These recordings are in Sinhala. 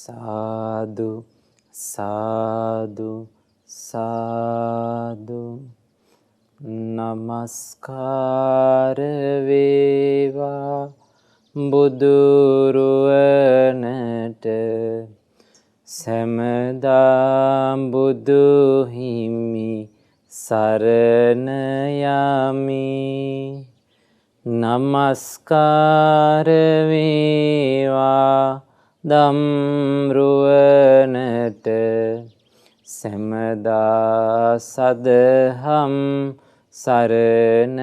සාදු සාදු සාදු නමස්කාර වේවා බුදුරුවනට සැමදා බුදු හිමි සරණ යමි. නමස්කාර වේවා දම්රුවනට සැමදා සදහම් සරණ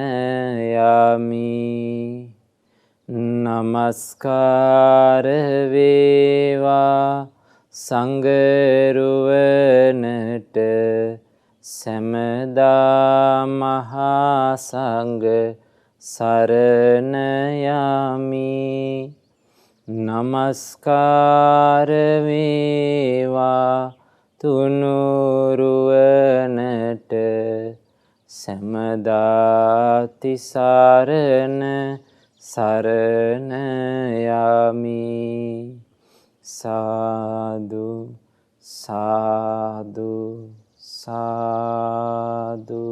යමි. නමස්කාර වේවා සංඝරුවනට සැමදා මහා සංඝ සරණ යමි. නමස්කාර වේවා තුනුරුවනට සැමදා තිසරණ සරණ යමි. සාදු සාදු සාදු.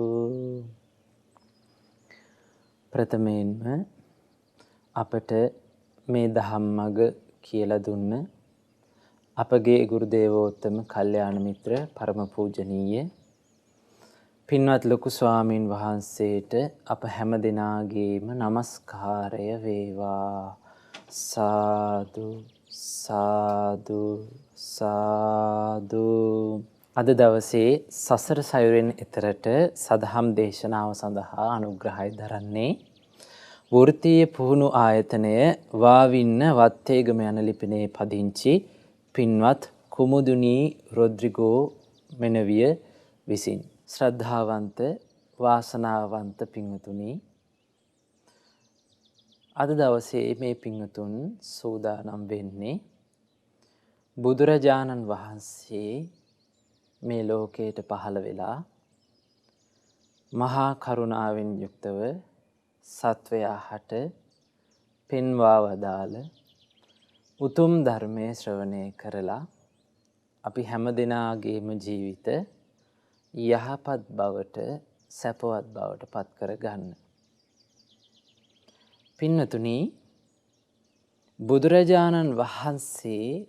ප්‍රථමයෙන්ම අපට මේ ධම්මග කියලා දුන්න අපගේ ගුරු දේවෝත්තම කල්යාණ මිත්‍ර පරම පූජනීය පින්වත් ලොකු ස්වාමීන් වහන්සේට අප හැම දෙනාගේම නමස්කාරය වේවා. සාදු සාදු සාදු. අද දවසේ සසර සයුරෙන් එතරට සදහම් දේශනාව සඳහා අනුග්‍රහය දරන්නේ වෘත්තීය පුහුණු ආයතනය වාවින්න වත්තේගම යන ලිපිනේ පදිංචි පින්වත් කුමුදුනී රොඩ්රිගෝ මෙනවිය විසින්. ශ්‍රද්ධාවන්ත වාසනාවන්ත පින්වතුනි, අද දවසේ මේ පින්වතුන් සූදානම් වෙන්නේ බුදුරජාණන් වහන්සේ මේ ලෝකයට පහළ වෙලා මහා කරුණාවෙන් යුක්තව සත්වයා හට පෙන්වා වදාළ උතුම් ධර්මය ශ්‍රවණය කරලා අපි හැම දෙනාගේම ජීවිත යහපත් බවට සැපවත් බවට පත් කර ගන්න. පින්වතුනි, බුදුරජාණන් වහන්සේ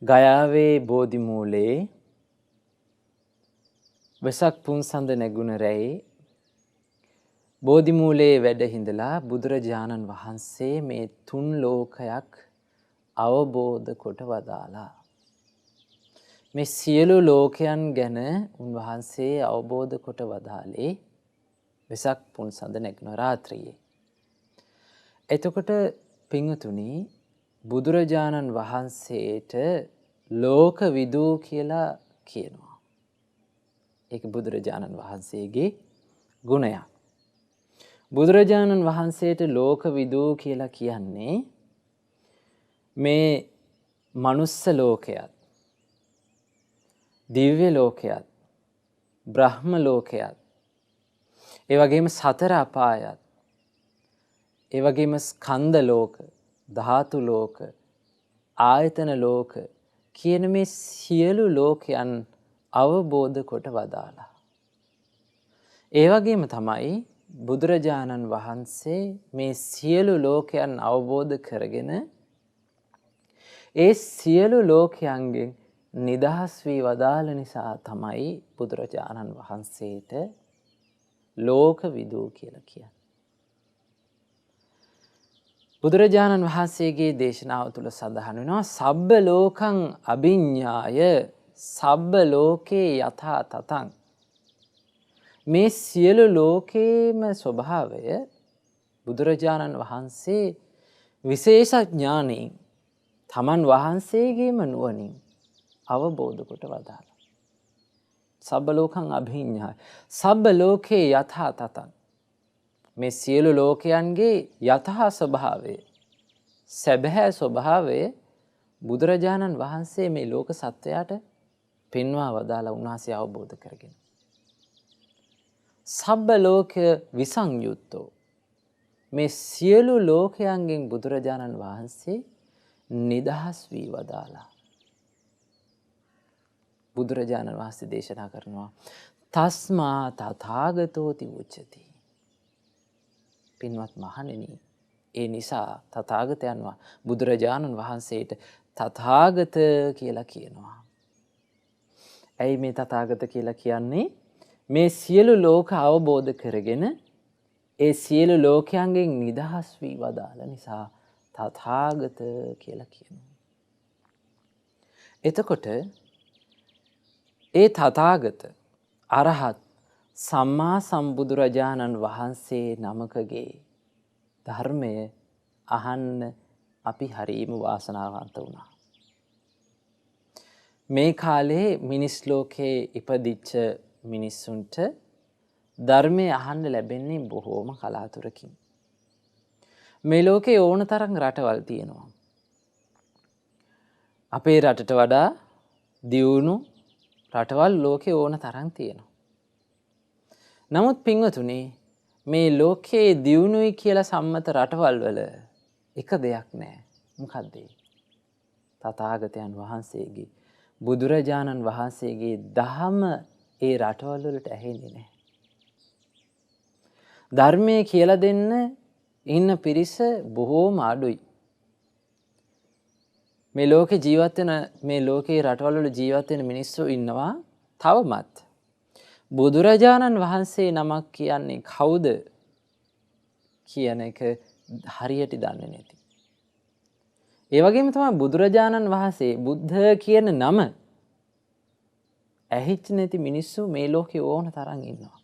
ගයාවේ බෝධි මූලේ වෙසක් පුන්සඳ නැගුණ රැයි බෝධි මූලේ වැඩ හිඳලා බුදුරජාණන් වහන්සේ මේ තුන් ලෝකයක් අවබෝධ කොට වදාලා. මේ සියලු ලෝකයන් ගැන උන්වහන්සේ අවබෝධ කොට වදාළේ වෙසක් පුන්සඳ නැගුණ රාත්‍රියේ. එතකොට පින්වතුනි, බුදුරජාණන් වහන්සේට ලෝක විදූ කියලා කියනවා. ඒක බුදුරජාණන් වහන්සේගේ ගුණයක්. බුදුරජාණන් වහන්සේට ලෝක විදූ කියලා කියන්නේ මේ මනුස්ස ලෝකයත්, දිව්‍ය ලෝකයත්, බ්‍රහ්ම ලෝකයත්, ඒ වගේම සතර අපායත්, ඒ වගේම ස්කන්ධ ලෝක, ධාතු ලෝක, ආයතන ලෝක කියන මේ සියලු ලෝකයන් අවබෝධ කොට වදාලා. ඒ වගේම තමයි බුදුරජාණන් වහන්සේ මේ සියලු ලෝකයන් අවබෝධ කරගෙන ඒ සියලු ලෝකයන්ගෙන් නිදහස් වී වදාළ නිසා තමයි බුදුරජාණන් වහන්සේට ලෝක විදූ කියලා කියන්නේ. බුදුරජාණන් වහන්සේගේ දේශනාව තුළ සඳහන් වෙනවා සබ්බ ලෝකං අභිඤ්ඤාය සබ්බ ලෝකේ යථා තතං. මේ සියලු ලෝකේම ස්වභාවය බුදුරජාණන් වහන්සේ විශේෂ ඥාණයෙන් තමන් වහන්සේගේම නුවණින් අවබෝධ කොට වදාළා. සබ්බ ලෝකං අභිඤ්ඤාය සබ්බ ලෝකේ යථා තතං. මේ සියලු ලෝකයන්ගේ යථා ස්වභාවය, සැබෑ ස්වභාවය බුදුරජාණන් වහන්සේ මේ ලෝක සත්වයාට පෙන්වා වදාලා උන්වහන්සේ අවබෝධ කරගෙන. සබ්බ ලෝක විසංයුත්තෝ. මේ සියලු ලෝකයන්ගෙන් බුදුරජාණන් වහන්සේ නිදහස් වී වදාලා. බුදුරජාණන් වහන්සේ දේශනා කරනවා තස්මා තථාගතෝති උච්චති. පින්වත් මහණෙනි, ඒ නිසා තථාගතයන් බුදුරජාණන් වහන්සේට තථාගත කියලා කියනවා. ඇයි මේ තථාගත කියලා කියන්නේ? මේ සියලු ලෝක අවබෝධ කරගෙන ඒ සියලු ලෝකයන්ගෙන් නිදහස් වී වදාළ නිසා තථාගත කියලා කියනවා. එතකොට ඒ තථාගත අරහත් සම්මා සම්බුදුරජාණන් වහන්සේ නමකගේ ධර්මය අහන්න අපි හරීම වාසනාවන්ත වුණා. මේ කාලේ මිනිස් ලෝකේ ඉපදිච්ච මිනිස්සුන්ට ධර්මය අහන්න ලැබෙන්නේ බොහෝම කලාතුරකින්. මේ ලෝකේ ඕන තරම් රටවල් තියෙනවා. අපේ රටට වඩා දියුණු රටවල් ලෝකේ ඕන තරම් තියෙනවා. නමුත් පින්වතුනි, මේ ලෝකේ දියුණුයි කියලා සම්මත රටවල් වල එක දෙයක් නැහැ. මොකද්ද? තථාගතයන් වහන්සේගේ බුදුරජාණන් වහන්සේගේ දහම ඒ රටවල් වලට ඇහෙන්නේ නැහැ. ධර්මයේ කියලා දෙන්න ඉන්න පිරිස බොහෝම අඩුයි. මේ ලෝකේ ජීවත් වෙන මේ ලෝකේ රටවල් වල ජීවත් වෙන මිනිස්සු ඉන්නවා තවමත්. බුදුරජාණන් වහන්සේ නමක් කියන්නේ කවුද කියන එක හරියට දන්නේ නැති. ඒ වගේම තමයි බුදුරජාණන් වහන්සේ බුද්ධ කියන නම ඇහිච්ච නැති මිනිස්සු මේ ලෝකේ ඕන තරම් ඉන්නවා.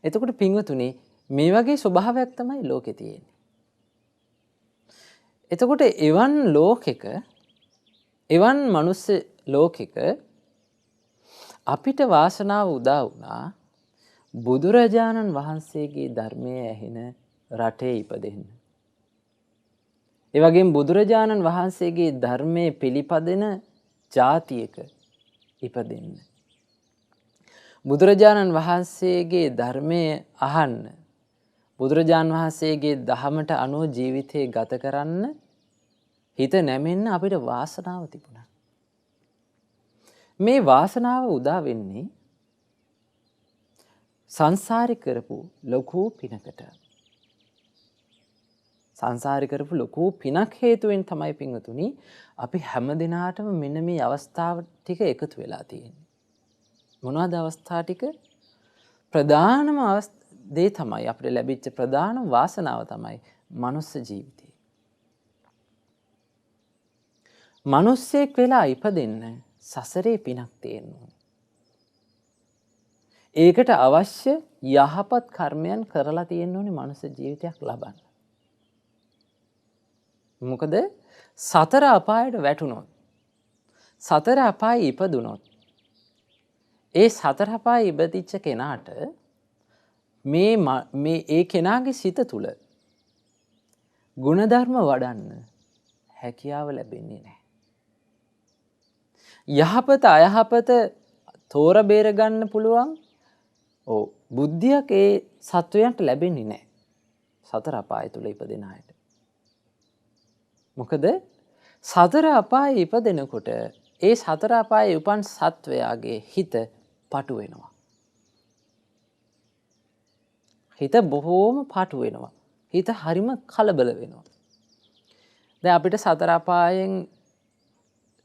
එතකොට පින්වතුනි, මේ වගේ ස්වභාවයක් තමයි ලෝකේ තියෙන්නේ. එතකොට එවන් ලෝකෙක, එවන් මනුස්ස ලෝකෙක අපිට වාසනාව උදා වුණා බුදුරජාණන් වහන්සේගේ ධර්මයේ ඇහෙන රටේ ඉපදෙන්න. ඒ වගේම බුදුරජාණන් වහන්සේගේ ධර්මයේ පිළිපදෙන ජාතියක ඉපදෙන්න. බුදුරජාණන් වහන්සේගේ ධර්මයේ අහන්න, බුදුරජාණන් වහන්සේගේ දහමට අනුව ජීවිතේ ගත කරන්න හිත නැමෙන්න අපිට වාසනාව තිබුණා. මේ වාසනාව උදා වෙන්නේ සංසාරේ කරපු ලොකු පිනකට. සංසාරේ කරපු ලොකු පිනක් හේතුවෙන් තමයි පින්වතුනි අපි හැම දිනාටම මෙන්න මේ අවස්ථාව ටික එකතු වෙලා තියෙන්නේ. මොනවාද අවස්ථා ටික? ප්‍රධානම දේ තමයි අපිට ලැබිච්ච ප්‍රධානම වාසනාව තමයි මනුස්ස ජීවිතය. මිනිස්සෙක් වෙලා ඉපදෙන්න සසරේ පිනක් තියෙන්න ඕනේ. ඒකට අවශ්‍ය යහපත් කර්මයන් කරලා තියෙන්න ඕනේ මනුස්ස ජීවිතයක් ලබන්න. මොකද සතර අපායට වැටුණොත්, සතර අපායේ ඉපදුනොත්, ඒ සතර අපායේ ඉපදිච්ච කෙනාට මේ ඒ කෙනාගේ සිත තුළ ගුණධර්ම වඩන්න හැකියාව ලැබෙන්නේ නැහැ. යහපත අයහපත තෝර බේර ගන්න පුළුවන් බුද්ධියක් ඒ සත්වයන්ට ලැබෙන්නේ නැහැ සතර අපාය තුල ඉපදෙන අයට. මොකද සතර අපායේ ඉපදෙනකොට ඒ සතර අපායේ උපන් සත්වයාගේ හිත පටු වෙනවා. හිත බොහෝම පටු වෙනවා. හිත හරිම කලබල වෙනවා. දැන් අපිට සතර අපායෙන්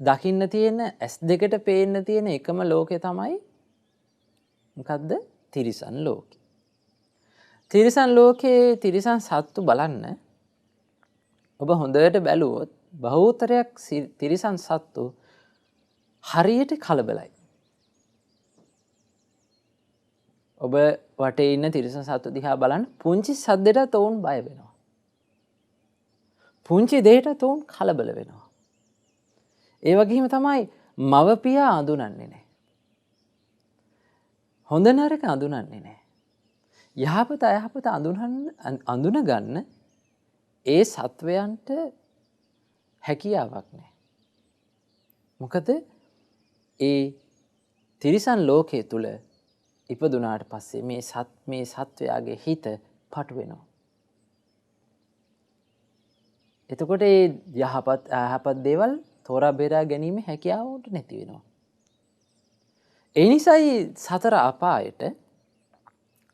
දකින්න තියෙන S2ට පේන්න තියෙන එකම ලෝකේ තමයි මොකද්ද? තිරිසන් ලෝකේ. තිරිසන් ලෝකේ තිරිසන් සත්තු බලන්න ඔබ හොඳට බැලුවොත් බහුතරයක් තිරිසන් සත්තු හරියට කලබලයි. ඔබ වටේ ඉන්න තිරිසන් සත්තු දිහා බලන්න පුංචි සද්දෙටත් ඔවුන් බය වෙනවා. පුංචි දෙයකටත් ඔවුන් කලබල වෙනවා. ඒ වගේම තමයි මවපියා අඳුනන්නේ නැහැ. හොඳ නරක අඳුනන්නේ නැහැ. යහපත අයහපත අඳුන ගන්න ඒ සත්වයන්ට හැකියාවක් නැහැ. මොකද ඒ තිරිසන් ලෝකයේ තුල ඉපදුනාට පස්සේ මේ සත්වයාගේ හිත පටු වෙනවා. එතකොට ඒ යහපත් අයහපත් දේවල් තෝරා බේරා ගැනීම හැකියාව උන්ට නැති වෙනවා. ඒ නිසායි සතර අපායට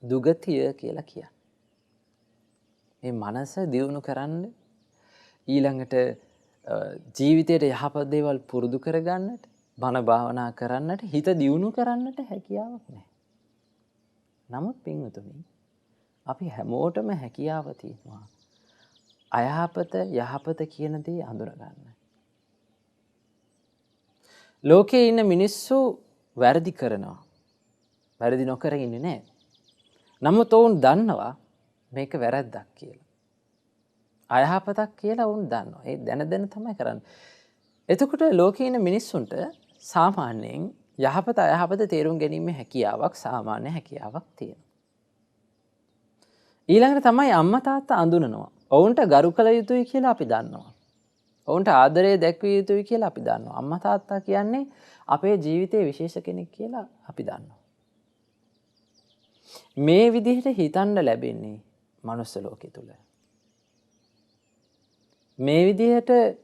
දුගතිය කියලා කියන්නේ. මේ මනස දියුණු කරන්න ඊළඟට ජීවිතයට යහපත් දේවල් පුරුදු කරගන්නට බණ භාවනා කරන්නට හිත දියුණු කරන්නට හැකියාවක් නැහැ. නමුත් පින්වතුනි අපි හැමෝටම හැකියාව තියෙනවා අයහපත යහපත කියන දේ අඳුරගන්න. ලෝකේ ඉන්න මිනිස්සු වැරදි කරනවා. වැරදි නොකර ඉන්නේ නැහැ. නමුත් ඔවුන් දන්නවා මේක වැරද්දක් කියලා. අයහපතක් කියලා ඔවුන් දන්නවා. ඒ දැන තමයි කරන්නේ. එතකොට ලෝකේ ඉන්න මිනිස්සුන්ට සාමාන්‍යයෙන් යහපත අයහපත තේරුම් ගැනීමේ හැකියාවක් සාමාන්‍ය හැකියාවක් තියෙනවා. ඊළඟට තමයි අම්මා තාත්තා අඳුනනවා. ඔවුන්ට ගරු කළ යුතුයි කියලා අපි දන්නවා. ඔවුන්ට ආදරය දැක්විය යුතුයි කියලා අපි දන්නවා. අම්මා තාත්තා කියන්නේ අපේ ජීවිතයේ විශේෂ කෙනෙක් කියලා අපි දන්නවා. මේ විදිහට හිතන්න ලැබෙන්නේ මනුස්ස ලෝකෙ තුල. මේ විදිහට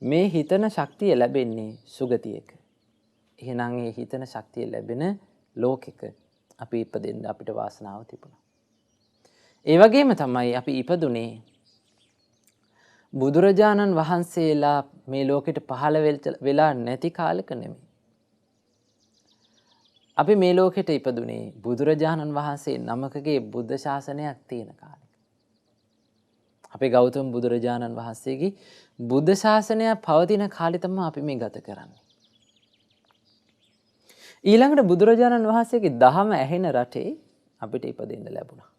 මේ හිතන ශක්තිය ලැබෙන්නේ සුගතියක. එහෙනම් මේ හිතන ශක්තිය ලැබෙන ලෝකෙක අපි ඉපදෙන්න අපිට වාසනාව තිබුණා. ඒ වගේම තමයි අපි ඉපදුනේ බුදුරජාණන් වහන්සේලා මේ ලෝකෙට පහළ වෙලා නැති කාලෙක නෙමෙයි. අපි මේ ලෝකෙට ඉපදුනේ බුදුරජාණන් වහන්සේ නමකගේ බුද්ධ ශාසනයක් තියෙන කාලෙක. අපේ ගෞතම බුදුරජාණන් වහන්සේගේ බුද්ධ ශාසනය පවතින කාලෙ තමයි අපි මේ ගත කරන්නේ. ඊළඟට බුදුරජාණන් වහන්සේගේ දහම ඇහෙන රටේ අපිට ඉපදෙන්න ලැබුණා.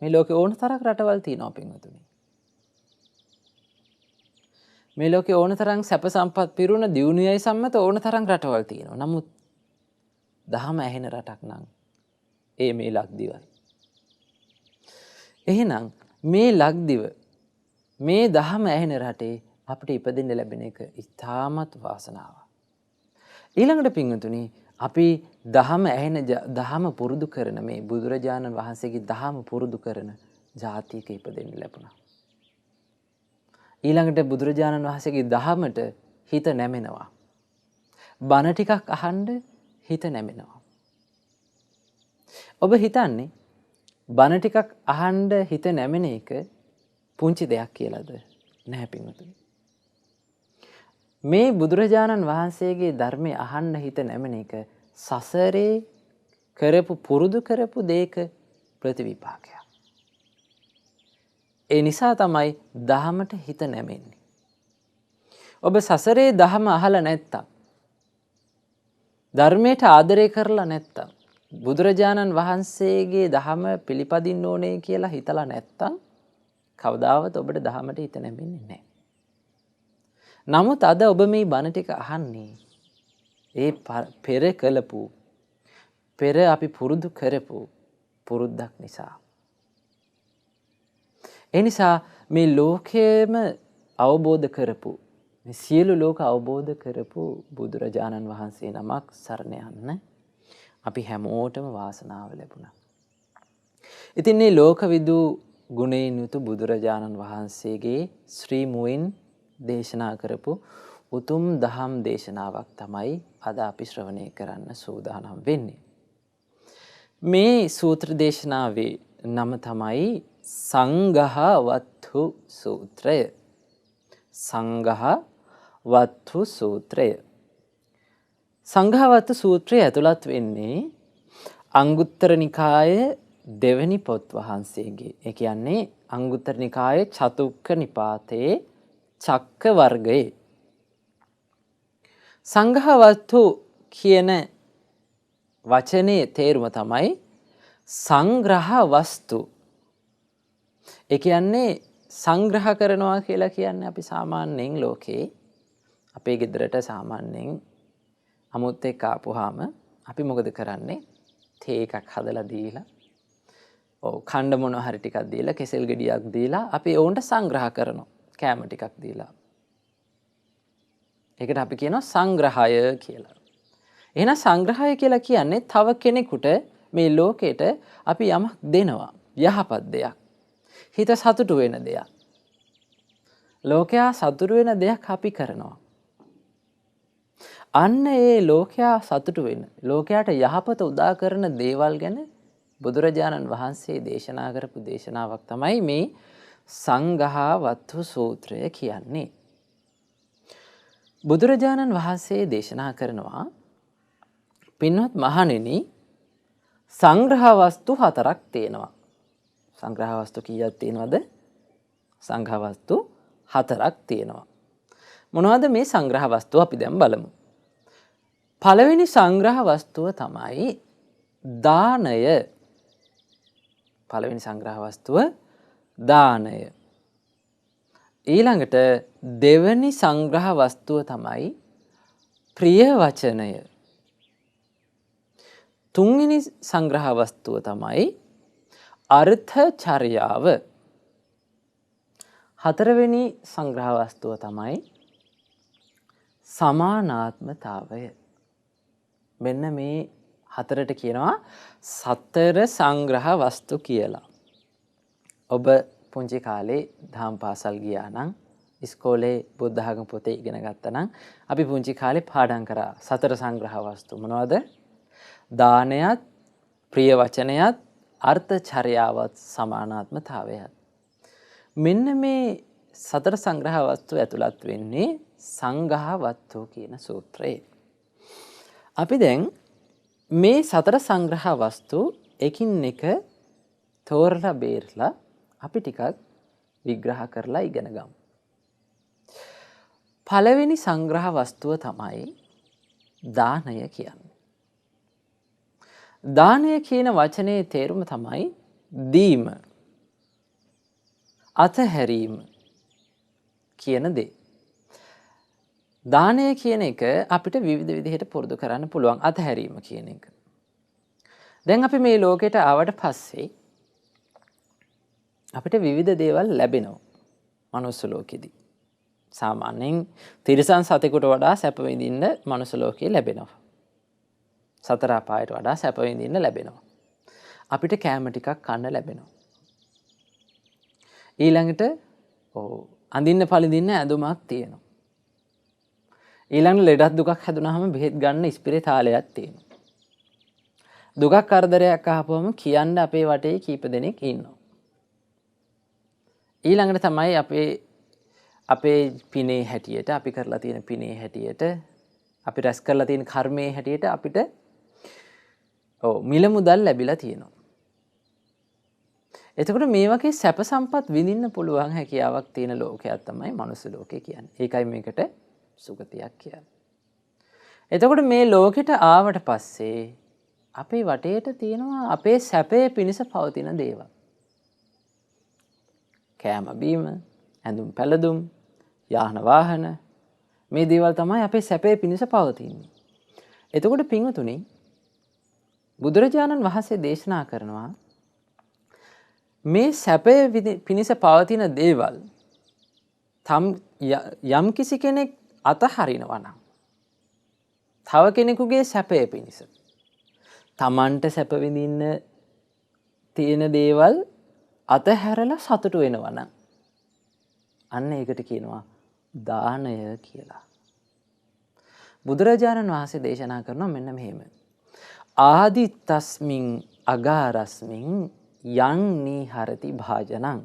මේ ලෝකේ ඕන තරම් රටවල් තියෙනවා පින්වතුනි. මේ ලෝකේ ඕන තරම් සැප සම්පත් පිරුණ දියුණුවයි සම්මත ඕන තරම් රටවල් තියෙනවා. නමුත් දහම ඇහෙන රටක් නම් ඒ මේ ලක්දිවයි. එහෙනම් මේ ලක්දිව මේ දහම ඇහෙන රටේ අපිට ඉපදෙන්න ලැබෙන එක ඉතාමත් වාසනාවක්. ඊළඟට පින්වතුනි අපි දහම ඇහෙන දහම පුරුදු කරන මේ බුදුරජාණන් වහන්සේගේ දහම පුරුදු කරන ජාතියක ඉපදෙන්න ලැබුණා. ඊළඟට බුදුරජාණන් වහන්සේගේ දහමට හිත නැමෙනවා. බණ ටිකක් අහන්න හිත නැමෙනවා. ඔබ හිතන්නේ බණ ටිකක් අහන්න හිත නැමෙන එක පුංචි දෙයක් කියලාද? නැහැ පින්වතුනි. මේ බුදුරජාණන් වහන්සේගේ ධර්මය අහන්න හිත නැමෙන එක සසරේ කරපු පුරුදු කරපු දෙයක ප්‍රතිවිපාකයක්. ඒ නිසා තමයි දහමට හිත නැමෙන්නේ. ඔබ සසරේ දහම අහලා නැත්තම් ධර්මයට ආදරය කරලා නැත්තම් බුදුරජාණන් වහන්සේගේ දහම පිළිපදින්න ඕනේ කියලා හිතලා නැත්තම් කවදාවත් ඔබට දහමට හිත නැමෙන්නේ නැහැ. නමුත් අද ඔබ මේ බණ ටික අහන්නේ ඒ පෙර කළපු පෙර අපි පුරුදු කරපු පුරුද්දක් නිසා. ඒ නිසා මේ ලෝකයේම අවබෝධ කරපු මේ සියලු ලෝක අවබෝධ කරපු බුදුරජාණන් වහන්සේ නමක් සරණ යන්න අපි හැමෝටම වාසනාව ලැබුණා. ඉතින් මේ ලෝකවිදු ගුණයෙන් යුතු බුදුරජාණන් වහන්සේගේ ශ්‍රී මුවින් දේශනා කරපු උතුම් දහම් දේශනාවක් තමයි අද අපි ශ්‍රවණය කරන්න සූදානම් වෙන්නේ. මේ සූත්‍ර දේශනාවේ නම තමයි සංඝවත්තු සූත්‍රය. සංඝවත්තු සූත්‍රය. සංඝවත්තු සූත්‍රය ඇතුළත් වෙන්නේ අංගුත්තර නිකායේ දෙවැනි පොත් වහන්සේගේ. ඒ කියන්නේ අංගුත්තර නිකායේ චතුක්ක නිපාතයේ චක්ක වර්ගයේ. සංඝවත්තු කියන වචනේ තේරුම තමයි සංග්‍රහ වස්තු. ඒ කියන්නේ සංග්‍රහ කරනවා කියලා කියන්නේ අපි සාමාන්‍යයෙන් ලෝකේ අපේ ගෙදරට සාමාන්‍යයෙන් අමුත් එක්ක ආපුවාම අපි මොකද කරන්නේ? තේ එකක් හදලා දීලා කණ්ඩ මොනවා හරි ටිකක් දීලා කෙසෙල් ගෙඩියක් දීලා අපි ඕන්ට සංග්‍රහ කරනවා. කෑම ටිකක් දීලා. ඒකට අපි කියනවා සංග්‍රහය කියලා. එහෙනම් සංග්‍රහය කියලා කියන්නේ තව කෙනෙකුට මේ ලෝකෙට අපි යමක් දෙනවා. යහපත් දෙයක්. හිත සතුටු වෙන දෙයක්. ලෝකයා සතුටු වෙන දෙයක් අපි කරනවා. අන්න ඒ ලෝකයා සතුටු වෙන, ලෝකයාට යහපත උදා කරන දේවල් ගැන බුදුරජාණන් වහන්සේ දේශනා කරපු දේශනාවක් තමයි මේ සංඝාවත්තු සූත්‍රය කියන්නේ. බුදුරජාණන් වහන්සේ දේශනා කරනවා, පින්වත් මහණෙනි, සංග්‍රහ වස්තු 4ක් තියෙනවා. සංග්‍රහ වස්තු කීයක් තියෙනවද? සංග්‍රහ වස්තු 4ක් තියෙනවා. මොනවද මේ සංග්‍රහ වස්තු? අපි දැන් බලමු. පළවෙනි සංග්‍රහ වස්තුව තමයි දානය. පළවෙනි සංග්‍රහ වස්තුව දානය. ඊළඟට දෙවැනි සංග්‍රහ වස්තුව තමයි ප්‍රිය වචනය. තුන්වෙනි සංග්‍රහ වස්තුව තමයි අර්ථ චර්යාව. හතරවෙනි සංග්‍රහ වස්තුව තමයි සමානාත්මතාවය. මෙන්න මේ හතරට කියනවා සතර සංග්‍රහ වස්තු කියලා. ඔබ පුංචි කාලේ දහම් පාසල් ගියා නම්, ඉස්කෝලේ බුද්ධ ධර්ම පොතේ ඉගෙන ගත්තා නම්, අපි පුංචි කාලේ පාඩම් කරා සතර සංග්‍රහ වස්තු මොනවද? දානයත්, ප්‍රිය වචනයත්, අර්ථ චර්යාවත්, සමානාත්මතාවයත්. මෙන්න මේ සතර සංග්‍රහ වස්තු ඇතුළත් වෙන්නේ සංඝාවත්තු කියන සූත්‍රයේ. අපි දැන් මේ සතර සංග්‍රහ වස්තු එකින් එක තෝරලා බේරලා අපි ටිකක් විග්‍රහ කරලා ඉගෙන ගමු. පළවෙනි සංග්‍රහ වස්තුව තමයි දානය කියන්නේ. දානය කියන වචනේ තේරුම තමයි දීම, අතහැරීම කියන දේ. දානය කියන එක අපිට විවිධ විදිහට පුරුදු කරන්න පුළුවන්. අතහැරීම කියන එක. දැන් අපි මේ ලෝකෙට ආවට පස්සේ අපිට විවිධ දේවල් ලැබෙනවා මනුස්ස ලෝකෙදී. සාමාන්‍යයෙන් තිරිසන් සතෙකුට වඩා සැප විඳින්න මනුස්ස ලෝකේ ලැබෙනවා. සතර අපායට වඩා සැප විඳින්න ලැබෙනවා. අපිට කෑම ටිකක් කන්න ලැබෙනවා. ඊළඟට අඳින්න පළඳින්න ඇඳුමක් තියෙනවා. ඊළඟ ලෙඩක් දුකක් හැදුනහම බෙහෙත් ගන්න ස්පිරිතාලයක් තියෙනවා. දුකක් කරදරයක් ආපුවම කියන්න අපේ වටේ කීප දෙනෙක් ඉන්නවා. ඊළඟට තමයි අපේ පිනේ හැටියට, අපි කරලා තියෙන පිනේ හැටියට, අපි රැස් කරලා තියෙන කර්මයේ හැටියට අපිට මිල මුදල් ලැබිලා තියෙනවා. එතකොට මේ වගේ සැප සම්පත් විඳින්න පුළුවන් හැකියාවක් තියෙන ලෝකයක් තමයි මනුස්ස ලෝකය කියන්නේ. ඒකයි මේකට සුගතියක් කියන්නේ. එතකොට මේ ලෝකෙට ආවට පස්සේ අපේ වටේට තියෙනවා අපේ සැපේ පිණිස පවතින දේවල්. කෑම බීම, ඇඳුම් පැළඳුම්, යාන වාහන, මේ දේවල් තමයි අපේ සැපේ පිණිස පවතින්නේ. එතකොට පින්වතුනි, බුදුරජාණන් වහන්සේ දේශනා කරනවා මේ සැපේ පිණිස පවතින දේවල් යම් කිසි කෙනෙක් අතහරිනවා නම්, තව කෙනෙකුගේ සැපේ පිණිස, තමන්ට සැප විඳින්න තියෙන දේවල් අතහැරලා සතුටු වෙනවා නම්, අන්න ඒකට කියනවා දානය කියලා. බුදුරජාණන් වහන්සේ දේශනා කරනවා මෙන්න මෙහෙම. ආදි තස්මින් අගාරස්මින් යං නීහරති භාජනං.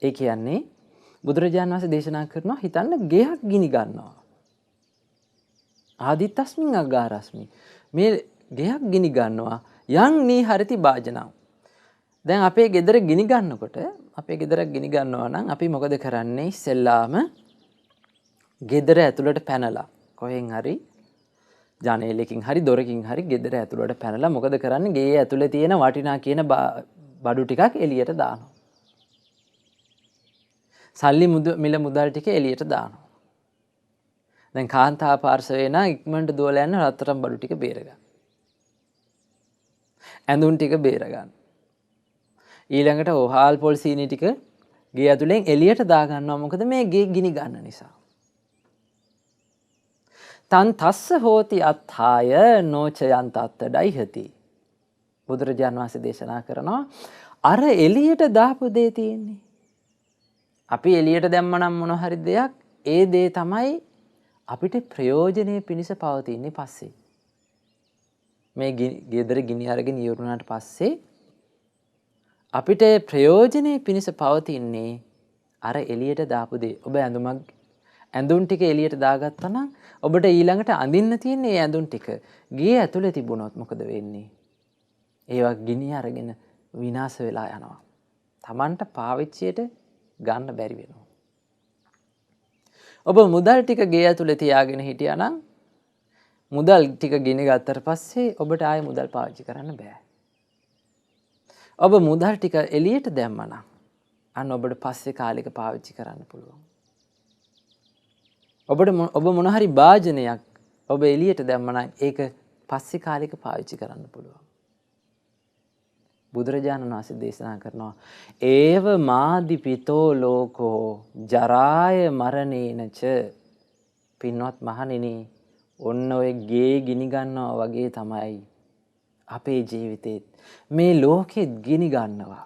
ඒ කියන්නේ බුදුරජාණන් වහන්සේ දේශනා කරනවා, හිතන්න ගෙයක් ගිනි ගන්නවා. ආදි තස්මින් අගාරස්මි. මේ ගෙයක් ගිනි ගන්නවා. යං නීහරති භාජනං. දැන් අපේ ගෙදර ගිනි ගන්නකොට, අපේ ගෙදර ගිනි ගන්නවා නම් අපි මොකද කරන්නේ? ඉස්සෙල්ලාම ගෙදර ඇතුළට පැනලා, කොහෙන් හරි ජනේලකින් හරි දොරකින් හරි ගෙදර ඇතුළට පැනලා මොකද කරන්නේ? ගේ ඇතුළේ තියෙන වටිනා කියන බඩු ටිකක් එළියට දානවා. සල්ලි මිල මුදල් ටික එළියට දානවා. දැන් කාන්තා පාර්ශවයේ නම් ඉක්මනට දුවලා යන රත්තරන් බඩු ටික බේරගන්න. ඇඳුම් ටික බේරගන්න. ඊළඟට හාල් පොල් සීනි ටික ගේ ඇතුලෙන් එළියට දා ගන්නවා. මොකද මේ ගේ ගිනි ගන්න නිසා. තන් තස්ස හෝති අත්ථාය නොචයන්ත අත්තඩයිහති. බුදුරජාණන් වහන්සේ දේශනා කරනවා, අර එළියට දාපු දේ තියෙන්නේ, අපි එළියට දැම්මනම් මොන හරි දෙයක් ඒ දේ තමයි අපිට ප්‍රයෝජනෙ පිණිස පවතින්නේ පස්සේ. මේ ගෙදර ගිනි අරගෙන ඉවරුණාට පස්සේ අපිට ප්‍රයෝජනෙ පිණිස පවතින්නේ අර එළියට දාපු දේ. ඔබ ඇඳුම් ටික එළියට දාගත්තා නම් ඔබට ඊළඟට අඳින්න තියෙන්නේ ඒ ඇඳුම් ටික. ගේ ඇතුලේ තිබුණොත් මොකද වෙන්නේ? ඒවා ගිනි අරගෙන විනාශ වෙලා යනවා. Tamanට පාවිච්චියට ගන්න බැරි වෙනවා. ඔබ මුදල් ටික ගේ ඇතුලේ තියාගෙන හිටියා නම් මුදල් ටික ගිනි ගත්තට පස්සේ ඔබට ආයෙ මුදල් පාවිච්චි කරන්න බෑ. ඔබ මුදල් ටික එළියට දැම්මා නම් අන්න ඔබට පස්සේ කාලෙක පාවිච්චි කරන්න පුළුවන්. ඔබ මොන හරි භාජනයක් ඔබ එළියට දැම්මා නම් ඒක පස්සේ කාලෙක පාවිච්චි කරන්න පුළුවන්. බුදුරජාණන් වහන්සේ දේශනා කරනවා ඒව මාදිපිතෝ ලෝකෝ ජරාය මරණේනච. පින්වත් මහණෙනි, ඔන්න ඔය ගේ ගිනි ගන්නවා වගේ තමයි අපේ ජීවිතේත් මේ ලෝකෙත් ගිනි ගන්නවා.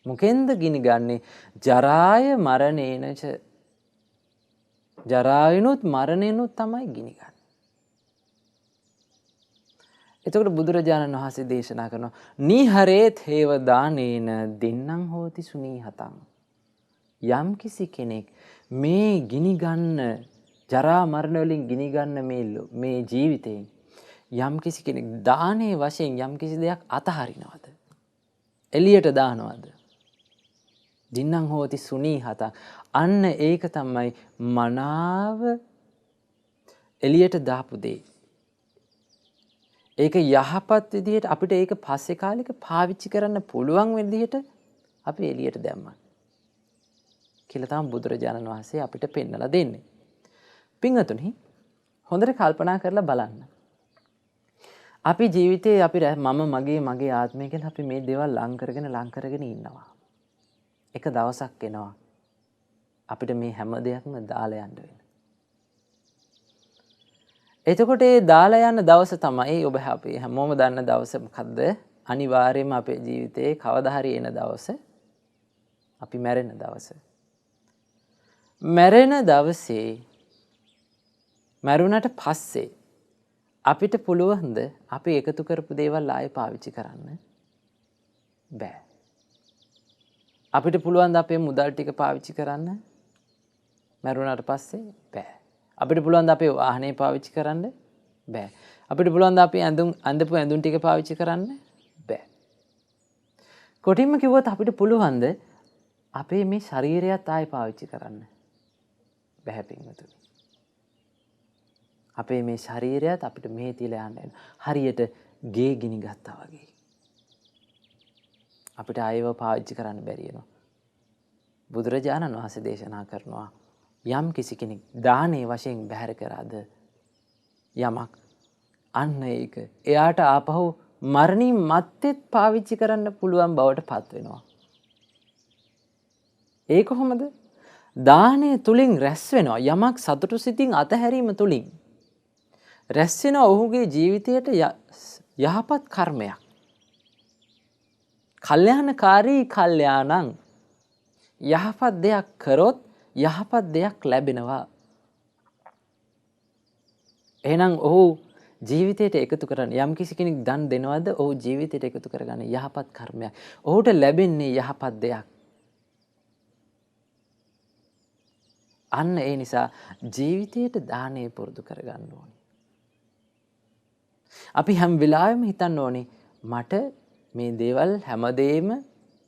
මොකෙන්ද ගිනි ගන්නේ? ජරාය මරණේනච. ජරායනොත් මරණයනොත් තමයි ගිනි ගන්නේ. එතකොට බුදුරජාණන් වහන්සේ දේශනා කරනවා නිහරේත් හේව දානේන දෙන්නම් හෝති සුනීහතං. යම් කිසි කෙනෙක් මේ ගිනි ගන්න ජරා මරණ වලින් ගිනි ගන්න මේ ජීවිතයෙන් යම් කිසි කෙනෙක් දානේ වශයෙන් යම් කිසි දෙයක් අතහරිනවද? එළියට දානවද? දින්නම් හෝති සුනීහතං. අන්න ඒක තමයි මනාව එළියට දාපු දේ. ඒක යහපත් විදිහට අපිට ඒක පස්සේ කාලෙක පාවිච්චි කරන්න පුළුවන් විදිහට අපි එළියට දැම්මා කියලා තමයි බුදුරජාණන් වහන්සේ අපිට පෙන්නලා දෙන්නේ. පින්වතුනි, හොඳට කල්පනා කරලා බලන්න. අපි ජීවිතේ මම මගේ ආත්මය කියලා අපි මේ දේවල් ලං කරගෙන ඉන්නවා. එක දවසක් එනවා අපිට මේ හැම දෙයක්ම දාලා යන්න වෙන. එතකොට ඒ දාලා යන දවස තමයි ඔබ අපි හැමෝම දන්න දවස මොකද්ද? අනිවාර්යයෙන්ම අපේ ජීවිතේ කවදා හරි එන දවස අපි මැරෙන දවස. මැරෙන දවසේ මැරුණට පස්සේ අපිට පුළුවන්ද අපි එකතු කරපු දේවල් ආයෙ පාවිච්චි කරන්න? බෑ. අපිට පුළුවන්ද අපේ මුදල් ටික පාවිච්චි කරන්න? මැරුණාට පස්සේ බෑ. අපිට පුළුවන්ද අපේ වාහනේ පාවිච්චි කරන්න? බෑ. අපිට පුළුවන්ද අපි අඳපු ඇඳුම් ටික පාවිච්චි කරන්න? බෑ. කොටින්ම කිව්වොත් අපිට පුළුවන්ද අපේ මේ ශරීරයත් ආයෙ පාවිච්චි කරන්න? බෑ පින්වතුනි. අපේ මේ ශරීරයත් අපිට මේ තියලා යන්න හරියට ගේ ගිනි ගත්තා වගේ. අපිට ආයෙව පාවිච්චි කරන්න බැරි වෙනවා. බුදුරජාණන් වහන්සේ දේශනා කරනවා යම් කිසි කෙනෙක් දානේ වශයෙන් බැහැර කරාද යමක්, අන්න ඒක එයාට ආපහු මරණින් මත්තෙත් පාවිච්චි කරන්න පුළුවන් බවට පත් වෙනවා. ඒ කොහොමද? දානේ තුලින් රැස් වෙනවා යමක් සතුටු සිතින් අතහැරීම තුලින් රැස් වෙන ඔහුගේ ජීවිතයට යහපත් කර්මයක්. කල්යාණකාරී කල්යාණං. යහපත් දෙයක් කරොත් යහපත් දෙයක් ලැබෙනවා. එහෙනම් ඔහු ජීවිතයට එකතු කරන යම් කිසි කෙනෙක් දන් දෙනවද? ඔහු ජීවිතයට එකතු කරගන්න යහපත් කර්මයක්. ඔහුට ලැබෙන්නේ යහපත් දෙයක්. අන්න ඒ නිසා ජීවිතයට දානේ පුරුදු කරගන්න ඕනේ. අපි හැම වෙලාවෙම හිතන්න ඕනේ මට මේ දේවල් හැමදේම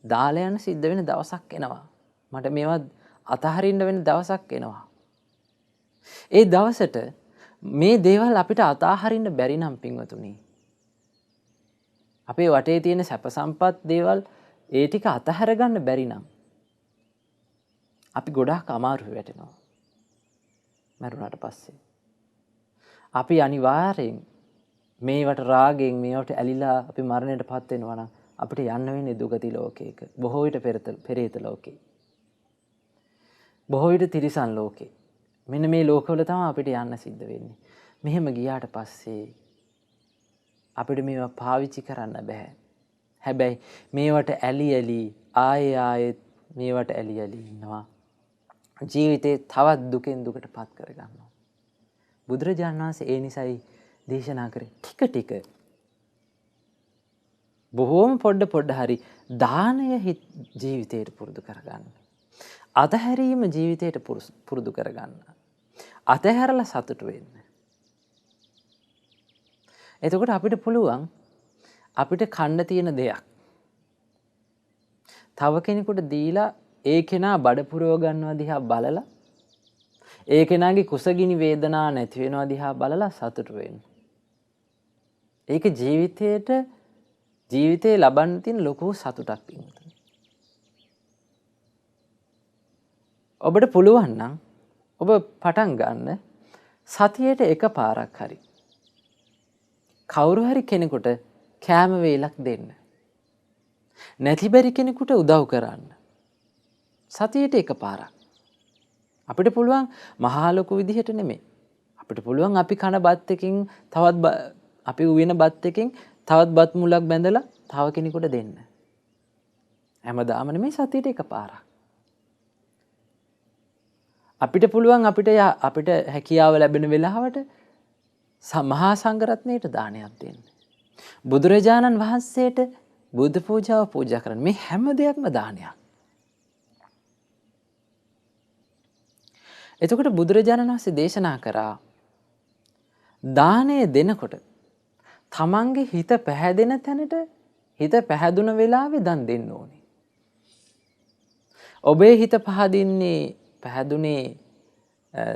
දාලා යන සිද්ධ වෙන දවසක් එනවා. මට මේවා අතහරින්න වෙන දවසක් එනවා. ඒ දවසට මේ දේවල් අපිට අතහරින්න බැරි නම් පින්වතුනි, අපේ වටේ තියෙන සැප සම්පත් දේවල් ඒ ටික අතහැර ගන්න බැරි නම් අපි ගොඩාක් අමාරුවේ වැටෙනවා. මරුණාට පස්සේ අපි අනිවාර්යෙන් මේවට රාගයෙන් මේවට ඇලිලා අපි මරණයටපත් වෙනවා නම් අපිට යන්න වෙන්නේ දුගති ලෝකයක. බොහෝ විට පෙරේත ලෝකේ. බොහෝ විට තිරිසන් ලෝකේ. මෙන්න මේ ලෝකවල තමයි අපිට යන්න සිද්ධ වෙන්නේ. මෙහෙම ගියාට පස්සේ අපිට මේවා පාවිච්චි කරන්න බෑ. හැබැයි මේවට ඇලි ආයෙත් මේවට ඇලි ඇලි ඉන්නවා. ජීවිතේ තවත් දුකෙන් දුකට පත් කරගන්නවා. බුදුරජාණන් වහන්සේ ඒ නිසයි දේශනා කරේ ටික බොහෝම පොඩ්ඩ හරි දානය ජීවිතයට පුරුදු කරගන්න. අතහැරීම ජීවිතයට පුරුදු කරගන්න. අතහැරලා සතුටු වෙන්න. එතකොට අපිට පුළුවන් අපිට කන්න තියෙන දෙයක් තව කෙනෙකුට දීලා ඒ කෙනා බඩ පුරව ගන්නවා දිහා බලලා ඒ කෙනාගේ කුසගිනි වේදනා නැති වෙනවා දිහා බලලා සතුටු වෙන්න. ඒක ජීවිතේ ලබන්න තියෙන ලොකු සතුටක් පිටුතුනි. ඔබට පුළුවන් නම් ඔබ පටන් ගන්න සතියේට එකපාරක් හරි කවුරු හරි කෙනෙකුට කෑම වේලක් දෙන්න. නැති බැරි කෙනෙකුට උදව් කරන්න. සතියේට එකපාරක්. අපිට පුළුවන් මහා ලොකු විදිහට නෙමෙයි. අපිට පුළුවන් අපි කන බත් එකකින් තවත් අපි උයන බත් එකකින් තවත් බත් මුලක් බැඳලා තව කෙනෙකුට දෙන්න. හැමදාම නෙමෙයි සතියේට එකපාරක්. අපිට පුළුවන් අපිට හැකියාව ලැබෙන වෙලාවට මහා සංඝරත්නයට දානයක් දෙන්න. බුදුරජාණන් වහන්සේට බුද්ධ පූජාව පූජා කරන්න. මේ හැම දෙයක්ම දානයක්. එතකොට බුදුරජාණන් වහන්සේ දේශනා කරා දානය දෙනකොට තමන්ගේ හිත පැහැදෙන තැනට හිත පැහැදුන වෙලාවේ දන් දෙන්න ඕනේ. ඔබේ හිත පැහැදුනේ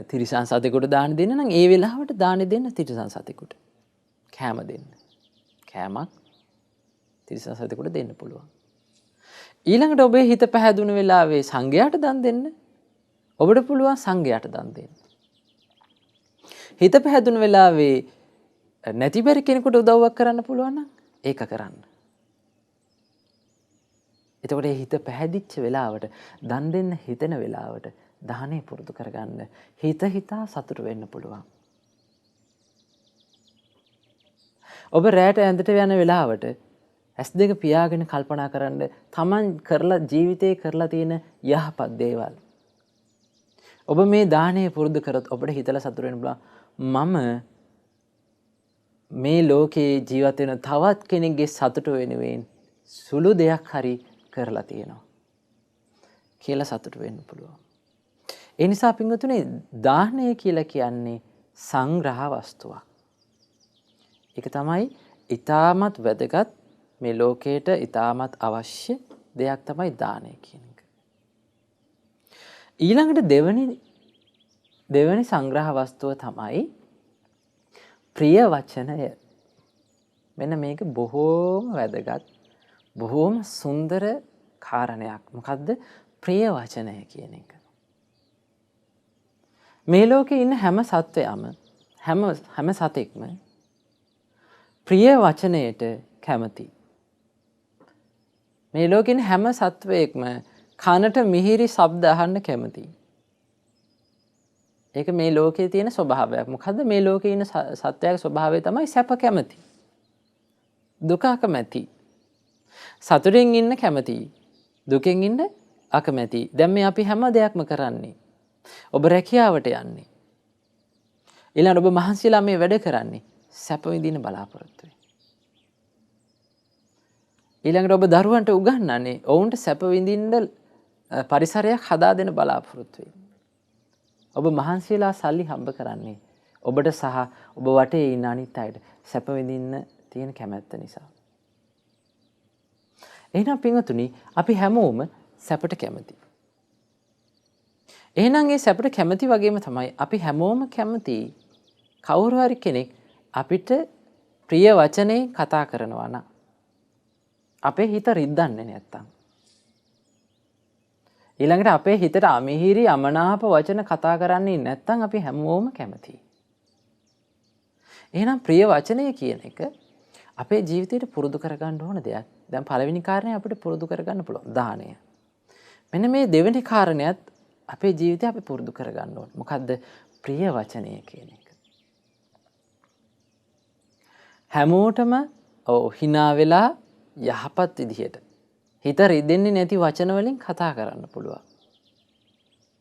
තිරිසන් සතෙකුට දාන දෙන්න නම් ඒ වෙලාවට දාන දෙන්න තිරිසන් සතෙකුට. කෑම දෙන්න. කෑමක් තිරිසන් සතෙකුට දෙන්න පුළුවන්. ඊළඟට ඔබේ හිත පැහැදුන වෙලාවේ සංඝයාට දන් දෙන්න. ඔබට පුළුවන් සංඝයාට දන් දෙන්න. හිත පැහැදුන වෙලාවේ නැති බැරි කෙනෙකුට උදව්වක් කරන්න පුළුවන් නම් ඒක කරන්න. එතකොට හිත පැහැදිච්ච වෙලාවට දන් දෙන්න හිතෙන වෙලාවට දානේ පුරුදු කරගන්න හිතා සතුටු වෙන්න පුළුවන්. ඔබ රැට ඇඳට යන වෙලාවට ඇස් දෙක පියාගෙන කල්පනා කරන්න තමන් ජීවිතේ කරලා තියෙන යහපත් දේවල්. ඔබ මේ දානේ පුරුදු කරොත් ඔබට හිතලා සතුටු වෙන්න පුළුවන්. මම මේ ලෝකේ ජීවත් වෙන තවත් කෙනෙක්ගේ සතුට වෙනුවෙන් සුළු දෙයක් හරි කරලා තියෙනවා කියලා සතුට වෙන්න පුළුවන්. ඒ නිසා පින්වතුනි දානය කියලා කියන්නේ සංග්‍රහ වස්තුවක්. ඒක තමයි ඊටමත් වැදගත් මේ ලෝකයට ඊටමත් අවශ්‍ය දෙයක් තමයි දානය කියන එක. ඊළඟට දෙවැනි සංග්‍රහ වස්තුව තමයි ප්‍රිය වචනය. මෙන්න මේක බොහෝම වැදගත් බොහෝම සුන්දර කාරණයක්. මොකද්ද ප්‍රිය වචනය කියන එක? මේ ලෝකේ ඉන්න හැම සත්වයම හැම සතෙක්ම ප්‍රිය වචනයට කැමති. මේ ලෝකේ ඉන්න හැම සත්වයක්ම කනට මිහිරි ශබ්ද අහන්න කැමති. ඒක මේ ලෝකයේ තියෙන ස්වභාවයක්. මොකද්ද මේ ලෝකේ ඉන්න සත්වයාගේ ස්වභාවය තමයි සැප කැමති. දුක අකමැති. සතුටින් ඉන්න කැමති. දුකෙන් ඉන්න අකමැති. දැන් මේ අපි හැම දෙයක්ම කරන්නේ. ඔබ රැකියාවට යන්නේ. ඊළඟ ඔබ මහන්සිලා මේ වැඩ කරන්නේ සැප විඳින බලාපොරොත්තු වෙයි. ඊළඟට ඔබ දරුවන්ට උගන්වන්නේ ඔවුන්ට සැප විඳින්න පරිසරයක් හදා දෙන බලාපොරොත්තු වෙයි. ඔබ මහන්සිලා සල්ලි හම්බ කරන්නේ ඔබට සහ ඔබ වටේ ඉන්න අනිත් අයට සැප විඳින්න තියෙන කැමැත්ත නිසා. එහෙනම් පින්වතුනි අපි හැමෝම සැපට කැමති. එහෙනම් ඒ සැපට කැමති වගේම තමයි අපි හැමෝම කැමති කවුරු හරි කෙනෙක් අපිට ප්‍රිය වචනේ කතා කරනවා නම් අපේ හිත රිද්දන්නේ නැත්තම් ඊළඟට අපේ හිතට අමිහිරි අමනාප වචන කතා කරන්නේ නැත්තම් අපි හැමෝම කැමතියි. එහෙනම් ප්‍රිය වචනය කියන එක අපේ ජීවිතේට පුරුදු කරගන්න ඕන දෙයක්. දැන් පළවෙනි කාරණේ අපිට පුරුදු කරගන්න පුළුවන් දානය. මෙන්න මේ දෙවෙනි කාරණයත් අපේ ජීවිතේ අපි පුරුදු කරගන්න ඕන. මොකද්ද? ප්‍රිය වචනය කියන එක. හැමෝටම hina වෙලා යහපත් විදිහට හිත රිදෙන්නේ නැති වචන වලින් කතා කරන්න පුළුවන්.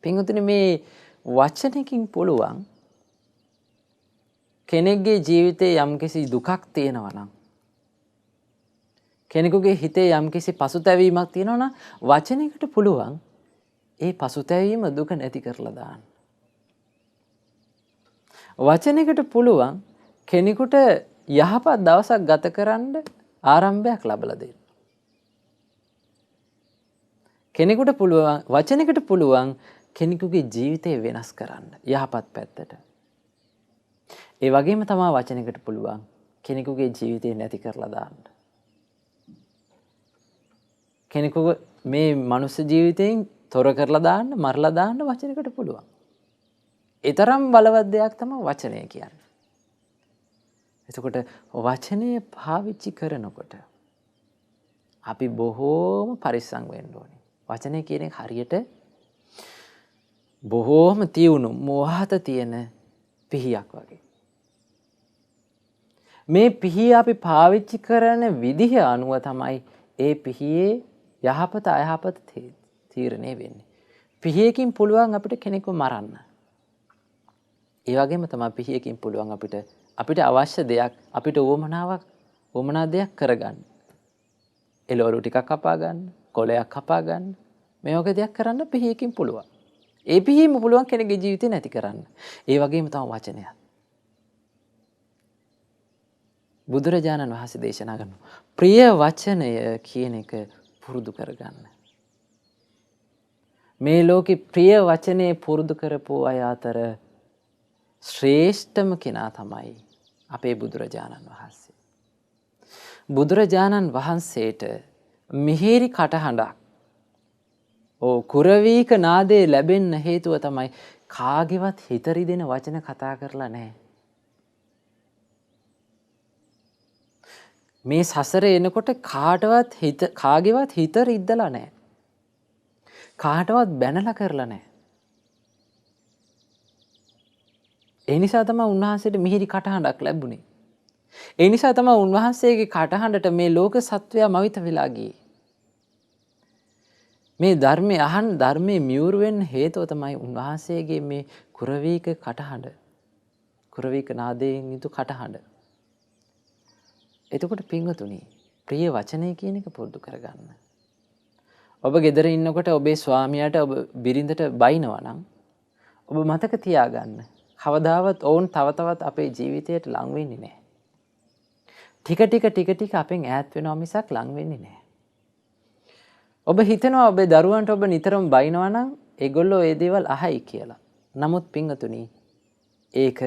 පින්වතුනි මේ වචනකින් පුළුවන් කෙනෙක්ගේ ජීවිතේ යම්කිසි දුකක් තියෙනවා නම් කෙනෙකුගේ හිතේ යම්කිසි පසුතැවීමක් තියෙනවා නම් වචනයකට පුළුවන් ඒ පසුතැවීම දුක නැති කරලා දාන්න. වචනයකට පුළුවන් කෙනෙකුට යහපත් දවසක් ගත කරන්න ආරම්භයක් ලැබලා දෙන්න. කෙනෙකුට පුළුවන් වචනයකට පුළුවන් කෙනෙකුගේ ජීවිතය වෙනස් කරන්න යහපත් පැත්තට. ඒ වගේම තමයි වචනයකට පුළුවන් කෙනෙකුගේ ජීවිතේ නැති කරලා දාන්න. කෙනෙකු මේ මනුස්ස ජීවිතයෙන් තොර කරලා දාන්න, මරලා දාන්න වචනයකට පුළුවන්. ඊතරම් බලවත් දෙයක් තමයි වචනය කියන්නේ. එතකොට වචනය පාවිච්චි කරනකොට අපි බොහෝම පරිස්සම් වෙන්න ඕනේ. වචනය කියන එක හරියට බොහෝම තියුණු මොහත තියෙන පිහියක් වගේ. මේ පිහිය අපි පාවිච්චි කරන විදිහ අනුව තමයි ඒ පිහියේ යහපත අයහපත තීරණය වෙන්නේ. පිහියකින් පුළුවන් අපිට කෙනෙක්ව මරන්න. ඒ වගේම තමයි පිහියකින් පුළුවන් අපිට අවශ්‍ය දෙයක් අපිට වමනා දෙයක් කරගන්න. එළවලු ටිකක් කපා ගන්න, කොළයක් කපා ගන්න. මේ වගේ දෙයක් කරන්න පිහියකින් පුළුවන්. ඒ පිහියම පුළුවන් කෙනෙකුගේ ජීවිතේ නැති කරන්න. ඒ වගේම තමයි වචනය. බුදුරජාණන් වහන්සේ දේශනා කරනවා ප්‍රිය වචනය කියන එක පුරුදු කරගන්න. මේ ලෝකේ ප්‍රිය වචනේ පුරුදු කරපු අය අතර ශ්‍රේෂ්ඨම කෙනා තමයි අපේ බුදුරජාණන් වහන්සේ. බුදුරජාණන් වහන්සේට මිහිරි කටහඬක් කුරවීක නාදේ ලැබෙන්න හේතුව තමයි කාගේවත් හිත රිදෙන වචන කතා කරලා නැහැ. මේ සසරේ එනකොට කාගේවත් හිත රිද්දලා නැහැ. කාටවත් බැනලා කරලා නැහැ. ඒ නිසා තමයි උන්වහන්සේට මිහිරි කටහඬක් ලැබුණේ. ඒ නිසා තමයි උන්වහන්සේගේ කටහඬට මේ ලෝක සත්වයා මවිත වෙලා ගියේ. මේ ධර්මයේ මියුරු වෙන්න හේතුව තමයි උන්වහන්සේගේ මේ කුරවීක කටහඬ. කුරවීක නාදයෙන් යුතු කටහඬ. එතකොට පින්වතුනි ප්‍රිය වචනය කියන එක පුරුදු කරගන්න. ඔබ ගෙදර ඉන්නකොට ඔබේ ස්වාමියාට ඔබ බිරිඳට බයිනවා නම් ඔබ මතක තියාගන්න. කවදාවත් ඔවුන් තව තවත් අපේ ජීවිතයට ලං වෙන්නේ නැහැ. ටික අපෙන් ඈත් වෙනවා මිසක් ලං වෙන්නේ නැහැ. ඔබ හිතනවා ඔබේ දරුවන්ට ඔබ නිතරම බයිනවා නම් ඒගොල්ලෝ ඒ දේවල් අහයි කියලා. නමුත් පින්වතුනි ඒක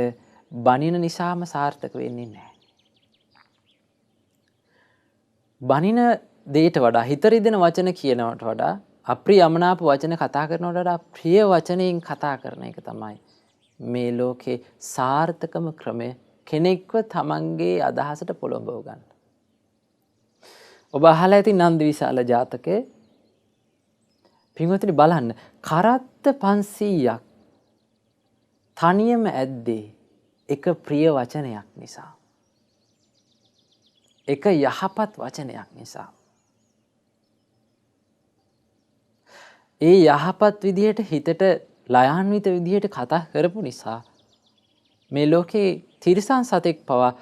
බනින නිසාම සාර්ථක වෙන්නේ නැහැ. බනින දෙයට වඩා හිත රිදෙන වචන කියනවට වඩා අප්‍රිය අමනාප වචන කතා කරනවට වඩා ප්‍රිය වචනයෙන් කතා කරන එක තමයි මේ ලෝකේ සාර්ථකම ක්‍රමය කෙනෙක්ව තමන්ගේ අදහසට පොළඹව ගන්න. ඔබ අහලා ඇති නන්දි විශාල ජාතකයේ පින්වතුනි බලන්න කරත්ත 500ක් තනියම ඇද්දේ එක ප්‍රිය වචනයක් නිසා. එක යහපත් වචනයක් නිසා. ඒ යහපත් විදිහට හිතට ලයාන්විත විදිහට කතා කරපු නිසා මේ ලෝකේ තිරිසන් සතෙක් පවා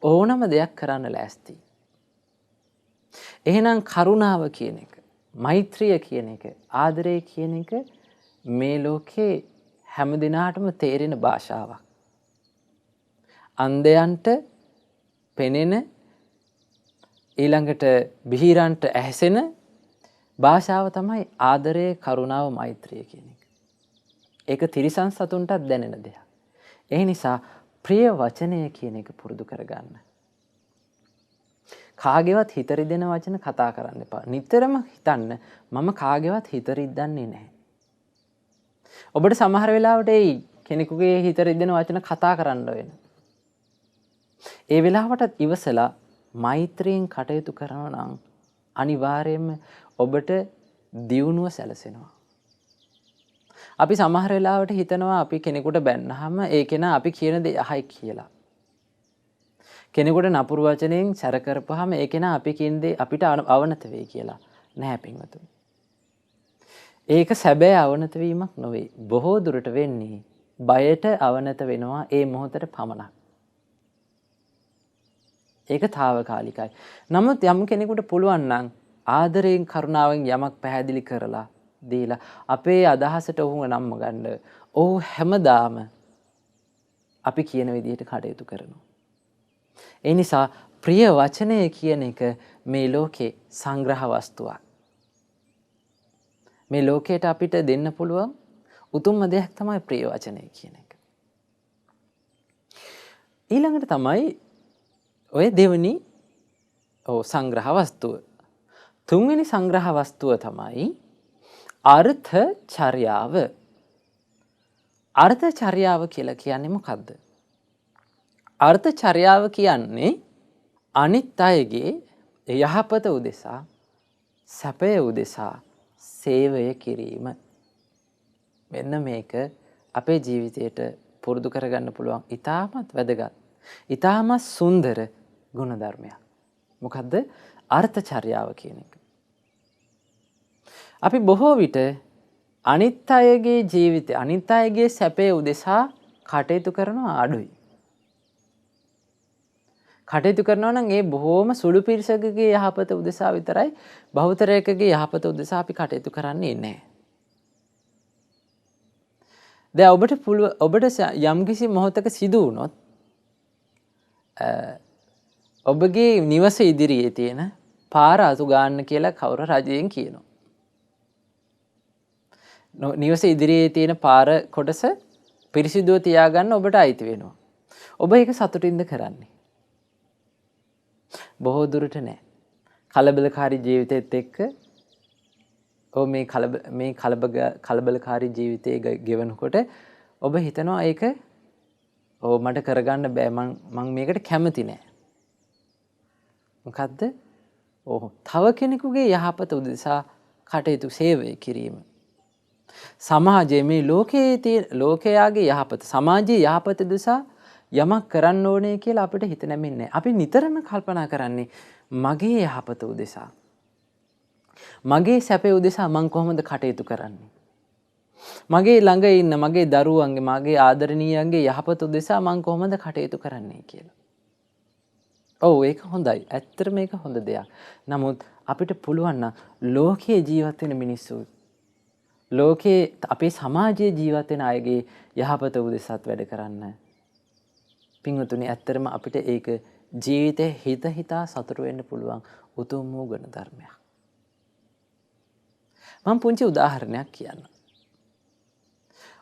ඕනම දෙයක් කරන්න ලෑස්ති. එහෙනම් කරුණාව කියන එක, මෛත්‍රිය කියන එක, ආදරය කියන එක මේ ලෝකේ හැම දිනාටම තේරෙන භාෂාවක්. අන්ධයන්ට පෙනෙන ඊළඟට බිහිරන්ට ඇහෙසෙන භාෂාව තමයි ආදරය, කරුණාව, මෛත්‍රිය කියන එක. ඒක තිරිසන් සතුන්ටත් දැනෙන දෙයක්. ඒ නිසා ප්‍රිය වචනය කියන එක පුරුදු කරගන්න. කාගේවත් හිත රිදෙන වචන කතා කරන්න එපා. නිතරම හිතන්න මම කාගේවත් හිත රිද්දන්නේ නැහැ. ඔබට සමහර වෙලාවට කෙනෙකුගේ හිත රිදෙන වචන කතා කරන්න වෙන. ඒ වෙලාවටත් ඉවසලා මෛත්‍රියෙන් කටයුතු කරනවා නම් අනිවාර්යයෙන්ම ඔබට දියුණුව සැලසෙනවා. අපි සමහර වෙලාවට හිතනවා අපි කෙනෙකුට බැන්නහම ඒ කෙනා අපි කියන දේ අහයි කියලා. කෙනෙකුට නපුරු වචනෙන් සැර කරපුවාම ඒ කෙනා අපි කියන දේ අපිට අවනත වෙයි කියලා. නැහැ පින්වතුනි. ඒක සැබෑ අවනත වීමක් නොවේ. බොහෝ දුරට වෙන්නේ බයට අවනත වෙනවා ඒ මොහොතට පමණක්. ඒක తాවකාලිකයි. නමුත් යම් කෙනෙකුට පුළුවන් නම් ආදරයෙන් කරුණාවෙන් යමක් පැහැදිලි කරලා දීලා අපේ අදහසට ඔහුව නම්ම ගන්න. ඔහු හැමදාම අපි කියන විදිහට කටයුතු කරනවා. ඒ නිසා ප්‍රිය වචනය කියන එක මේ ලෝකේ සංග්‍රහ වස්තුවක්. මේ ලෝකයට අපිට දෙන්න පුළුවන් උතුම්ම දෙයක් තමයි ප්‍රිය වචනය කියන එක. ඊළඟට තමයි ඔය දෙවෙනි සංග්‍රහ වස්තුව. තුන්වෙනි සංග්‍රහ වස්තුව තමයි අර්ථ චර්යාව. අර්ථ චර්යාව කියලා කියන්නේ මොකද්ද? අර්ථ චර්යාව කියන්නේ අනිත් අයගේ යහපත උදෙසා සැපය උදෙසා සේවය කිරීම. මෙන්න මේක අපේ ජීවිතයට පුරුදු කරගන්න පුළුවන් ඉතාමත් වැදගත් ඉතාමත් සුන්දර ගුණධර්මයක්. මොකද්ද? අර්ථ චර්යාව කියන එක. අපි බොහෝ විට අනිත් අයගේ ජීවිතය අනිත් අයගේ සැපේ උදෙසා කටයුතු කරනවා අඩුයි. කටයුතු කරනවා නම් ඒ බොහෝම සුළු පිරිසකගේ යහපත උදෙසා විතරයි, බහුතරයකගේ යහපත උදෙසා අපි කටයුතු කරන්නේ නැහැ. දැන් ඔබට යම්කිසි මොහොතක සිදු වුණොත් ඔබගේ නිවස ඉදිරියේ තියෙන පාර අතු ගන්න කියලා කවුරු රජයෙන් කියනවා. නිවස ඉදිරියේ තියෙන පාර කොටස පිරිසිදුව තියාගන්න ඔබට අයිති වෙනවා. ඔබ ඒක සතුටින්ද කරන්නේ? බොහෝ දුරට නෑ. කලබලකාරී ජීවිතෙත් එක්ක මේ කලබලකාරී ජීවිතයේ ගෙවනකොට ඔබ හිතනවා ඒක මට කරගන්න බෑ, මං මේකට කැමති නෑ. මොකද්ද? තව කෙනෙකුගේ යහපත උදෙසා කටයුතු සේවය කිරීම. සමාජයේ මේ ලෝකයාගේ යහපත, සමාජයේ යහපත උදෙසා යමක් කරන්න ඕනේ කියලා අපිට හිත නැමෙන්නේ. අපි නිතරම කල්පනා කරන්නේ මගේ යහපත උදෙසා, මගේ සැපේ උදෙසා මං කොහොමද කටයුතු කරන්නේ? මගේ ළඟ ඉන්න මගේ දරුවන්ගේ, මගේ ආදරණීයන්ගේ යහපත උදෙසා මං කොහොමද කටයුතු කරන්නේ කියලා. ඔව්, ඒක හොඳයි. ඇත්තට මේක හොඳ දෙයක්. නමුත් අපිට පුළුවන් නම් ලෝකයේ ජීවත් වෙන මිනිස්සු, ලෝකයේ අපේ සමාජයේ ජීවත් වෙන අයගේ යහපත උදෙසාත් වැඩ කරන්න. පින්වතුනි, ඇත්තටම අපිට ඒක ජීවිතේ හිතා සතුට වෙන්න පුළුවන් උතුම් වූ ගුණ ධර්මයක්. මම පුංචි උදාහරණයක් කියන්නම්.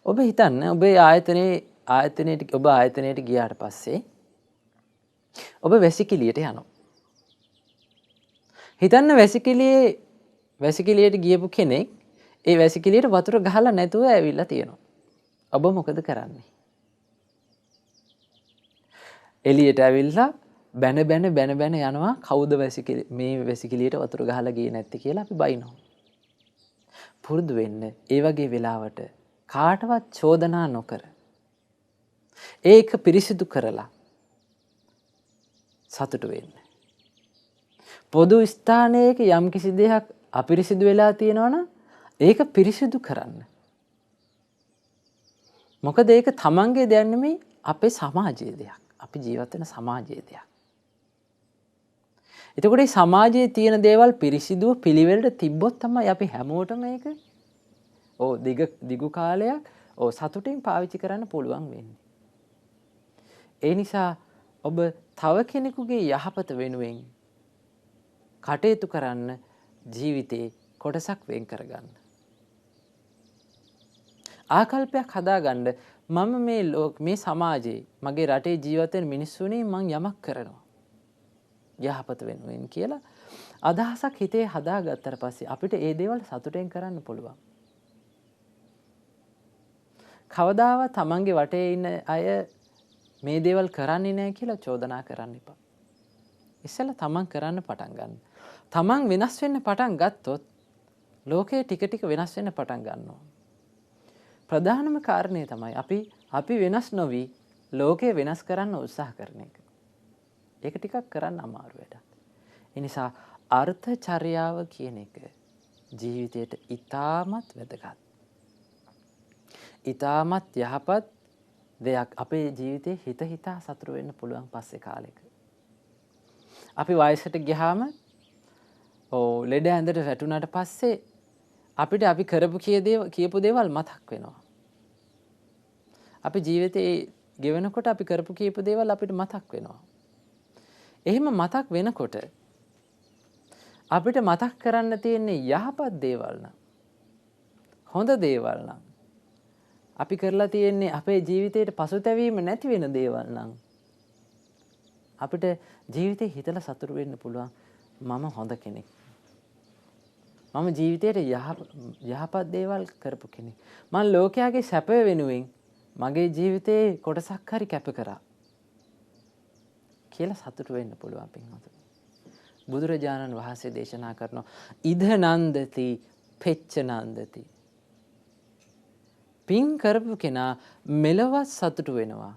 ඔබ හිතන්න, ඔබ ආයතනයට ගියාට පස්සේ ඔබ වැසිකිළියට යනවා. හිතන්න වැසිකිළියට ගියපු කෙනෙක් ඒ වැසිකිළියට වතුර ගහලා නැතුව ඇවිල්ලා තියෙනවා. ඔබ මොකද කරන්නේ? එළියට ඇවිල්ලා බැන යනවා, කවුද මේ වැසිකිළියට වතුර ගහලා ගියේ නැත්තේ කියලා අපි බයිනවා. පුරුදු වෙන්න ඒ වගේ වෙලාවට කාටවත් චෝදනා නොකර ඒක පිරිසිදු කරලා සතුටු වෙන්න. පොදු ස්ථානයක යම් කිසි දෙයක් අපිරිසිදු වෙලා තියෙනවනම් ඒක පිරිසිදු කරන්න. මොකද ඒක තමන්ගේ දෙයක් නෙමෙයි, අපේ සමාජයේ දෙයක්. අපි ජීවත් වෙන සමාජයේ දෙයක්. එතකොට මේ සමාජයේ තියෙන දේවල් පිරිසිදුව පිළිවෙලට තිබ්බොත් තමයි අපි හැමෝටම මේක දිගු කාලයක් සතුටින් පාවිච්චි කරන්න පුළුවන් වෙන්නේ. ඒ නිසා ඔබ තව කෙනෙකුගේ යහපත වෙනුවෙන් කටයුතු කරන්න ජීවිතේ කොටසක් වෙන් කරගන්න. ආකල්පයක් හදාගන්න, මම මේ සමාජයේ මගේ රටේ ජීවත් වෙන මිනිස්සුනේ මං යමක් කරනවා යහපත වෙනුවෙන් කියලා අදහසක් හිතේ හදාගත්තට පස්සේ අපිට ඒ දේවල් සතුටෙන් කරන්න පුළුවන්. කවදාවත් තමන්ගේ වටේ ඉන්න අය මේ දේවල් කරන්නේ නැහැ කියලා චෝදනා කරන්න එපා. ඉස්සෙල්ලා තමන් කරන්න පටන් ගන්න. තමන් වෙනස් වෙන්න පටන් ගත්තොත් ලෝකය ටික ටික වෙනස් වෙන්න පටන් ගන්නවා. ප්‍රධානම කාරණේ තමයි අපි වෙනස් නොවි ලෝකය වෙනස් කරන්න උත්සාහ කරන එක. ඒක ටිකක් කරන්න අමාරු වැඩක්. ඒ නිසා අර්ථ චර්යාව කියන එක ජීවිතයට ඉතාමත් වැදගත්. ඉතාමත් යහපත් දෙයක් අපේ ජීවිතේ හිත හිතා සතුටු වෙන්න පුළුවන් පස්සේ කාලෙක. අපි වයසට ගියාම ලෙඩ ඇඳට වැටුණාට පස්සේ අපිට අපි කරපු කියපු දේවල් මතක් වෙනවා. අපි ජීවිතේ ගෙවනකොට අපි කරපු කියපු දේවල් අපිට මතක් වෙනවා. එහෙම මතක් වෙනකොට අපිට මතක් කරන්න තියෙන්නේ යහපත් දේවල් නම්, හොඳ දේවල් නම්, අපි කරලා තියෙන්නේ අපේ ජීවිතේට පසුතැවීම නැති වෙන දේවල් නම් අපිට ජීවිතේ හිතලා සතුටු වෙන්න පුළුවන්. මම හොඳ කෙනෙක්. මම ජීවිතේට යහපත් දේවල් කරපු කෙනෙක්. මම ලෝකයාගේ සැපය වෙනුවෙන් මගේ ජීවිතේ කොටසක් හරි කැප කරා කියලා සතුටු වෙන්න පුළුවන් පින්වතුනි. බුදුරජාණන් වහන්සේ දේශනා කරනවා ඉද නන්දති පෙච්ච නන්දති. පින් කරපු කෙනා මෙලොවත් සතුටු වෙනවා.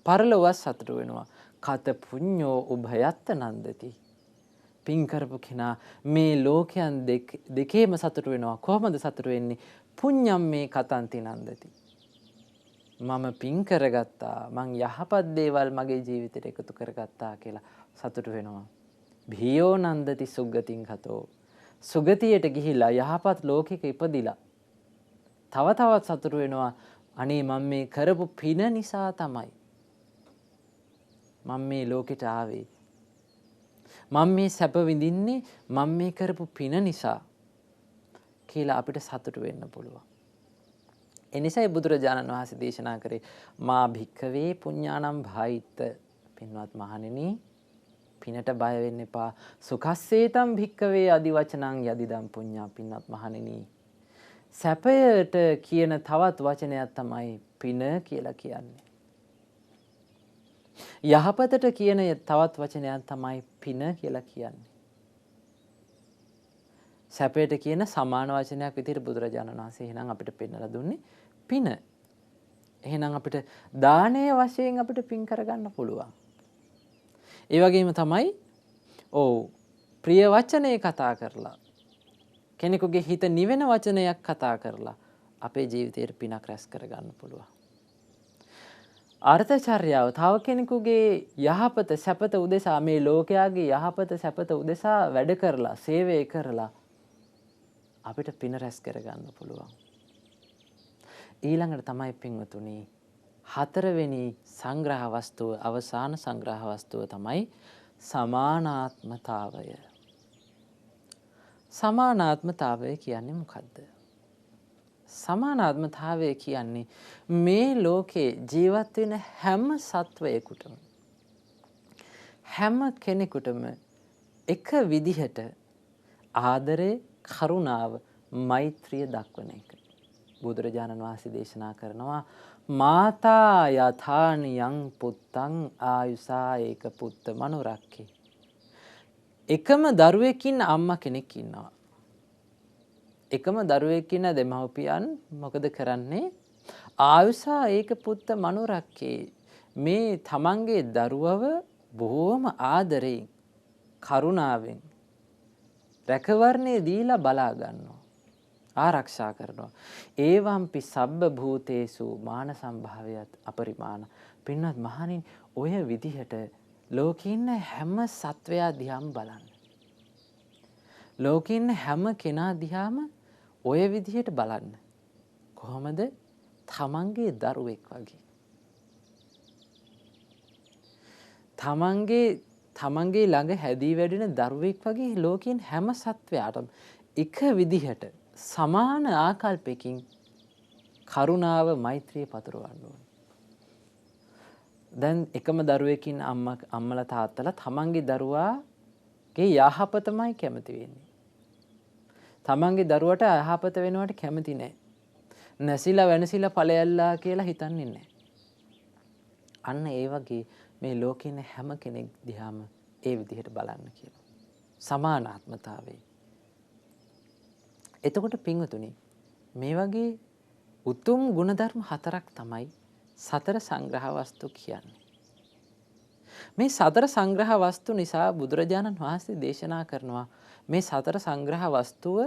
පරලොවත් සතුටු වෙනවා. කත පුඤ්ඤෝ උභයත්ත නන්දති. පින් කරපු කෙනා මේ ලෝකයන් දෙකේම සතුටු වෙනවා. කොහොමද සතුටු වෙන්නේ? පුඤ්ඤම් මේ කතන්ති නන්දති. මම පින් කරගත්තා, මං යහපත් දේවල් මගේ ජීවිතයට එකතු කරගත්තා කියලා සතුටු වෙනවා. භීයෝ නන්දති සුග්ගතින් කතෝ. සුගතියට ගිහිලා යහපත් ලෝකෙක ඉපදිලා තව තවත් සතුටු වෙනවා. අනේ මම මේ කරපු පින නිසා තමයි මම මේ ලෝකෙට ආවේ. මම මේ සැප විඳින්නේ මම මේ කරපු පින නිසා කියලා අපිට සතුටු වෙන්න පුළුවන්. එනිසායි බුදුරජාණන් වහන්සේ දේශනා කරේ මා භික්ඛවේ පුඤ්ඤානම් භායිත්ත. පින්වත් මහණෙනි, පිනට බය වෙන්න එපා. සුඛස්සේතම් භික්ඛවේ අදිවචනං යදිදම් පුඤ්ඤා. පින්වත් මහණෙනි, සැපයට කියන තවත් වචනයක් තමයි පින කියලා කියන්නේ. යහපතට කියන තවත් වචනයක් තමයි පින කියලා කියන්නේ. සැපයට කියන සමාන වචනයක් විදිහට බුදුරජාණන් වහන්සේ එහෙනම් අපිට පෙන්නලා දුන්නේ පින. එහෙනම් අපිට දානයේ වශයෙන් අපිට පින් කරගන්න පුළුවන්. ඒ වගේම තමයි ප්‍රිය වචනේ කතා කරලා, කෙනෙකුගේ හිත නිවෙන වචනයක් කතා කරලා අපේ ජීවිතයට පිනක් රැස් කරගන්න පුළුවන්. අර්ථචර්යාව, තව කෙනෙකුගේ යහපත සැපත උදෙසා, මේ ලෝකයාගේ යහපත සැපත උදෙසා වැඩ කරලා, සේවය කරලා අපිට පින රැස් කරගන්න පුළුවන්. ඊළඟට තමයි පින්වතුනි හතරවෙනි සංග්‍රහ වස්තුව, අවසාන සංග්‍රහ වස්තුව තමයි සමානාත්මතාවය. සමානාත්මතාවය කියන්නේ මොකද්ද? සමානාත්මතාවය කියන්නේ මේ ලෝකේ ජීවත් වෙන හැම සත්වයකටම, හැම කෙනෙකුටම එක විදිහට ආදරය, කරුණාව, මෛත්‍රිය දක්වන එක. බුදුරජාණන් වහන්සේ දේශනා කරනවා මාතා යථානියං පුත්තං ආයුසා ඒක පුත්ත මනුරක්කේ. එකම දරුවෙකින් අම්මා කෙනෙක් ඉන්නවා. එකම දරුවෙක් ඉන්න දෙමව්පියන් මොකද කරන්නේ? ආයුසා ඒක පුත්ත මනුරක්කේ. මේ තමන්ගේ දරුවව බොහෝම ආදරයෙන්, කරුණාවෙන් රැකවරණය දීලා බලා ගන්නවා, ආරක්ෂා කරනවා. ඒවම්පි සබ්බ භූතේසු මාන සම්භාවයත් අපරිමාණ. පින්වත් මහණෙනි, ඔය විදිහට ලෝකේ ඉන්න හැම සත්වයා දිහාම බලන්න. ලෝකේ ඉන්න හැම කෙනා දිහාම ඔය විදිහට බලන්න. කොහොමද? තමන්ගේ දරුවෙක් වගේ. තමන්ගේ ළඟ හැදී වැඩෙන දරුවෙක් වගේ ලෝකෙන් හැම සත්වයාටම එක විදිහට සමාන ආකල්පයකින් කරුණාව, මෛත්‍රිය පතුරවන්න ඕන. දැන් එකම දරුවෙකින් අම්මලා තාත්තලා තමන්ගේ දරුවාගේ යහපතමයි කැමති වෙන්නේ. තමන්ගේ දරුවට අයහපත වෙනවට කැමති නැහැ. නැසිලා වෙනසිලා ඵලයල්ලා කියලා හිතන්නේ නැහැ. අන්න ඒ වගේ මේ ලෝකේ ඉන්න හැම කෙනෙක් දිහාම ඒ විදිහට බලන්න කියලා. සමානාත්මතාවය. එතකොට පින්වතුනි, මේ වගේ උතුම් ගුණධර්ම හතරක් තමයි සතර සංග්‍රහ වස්තු කියන්නේ. මේ සතර සංග්‍රහ වස්තු නිසා බුදුරජාණන් වහන්සේ දේශනා කරනවා මේ සතර සංග්‍රහ වස්තුව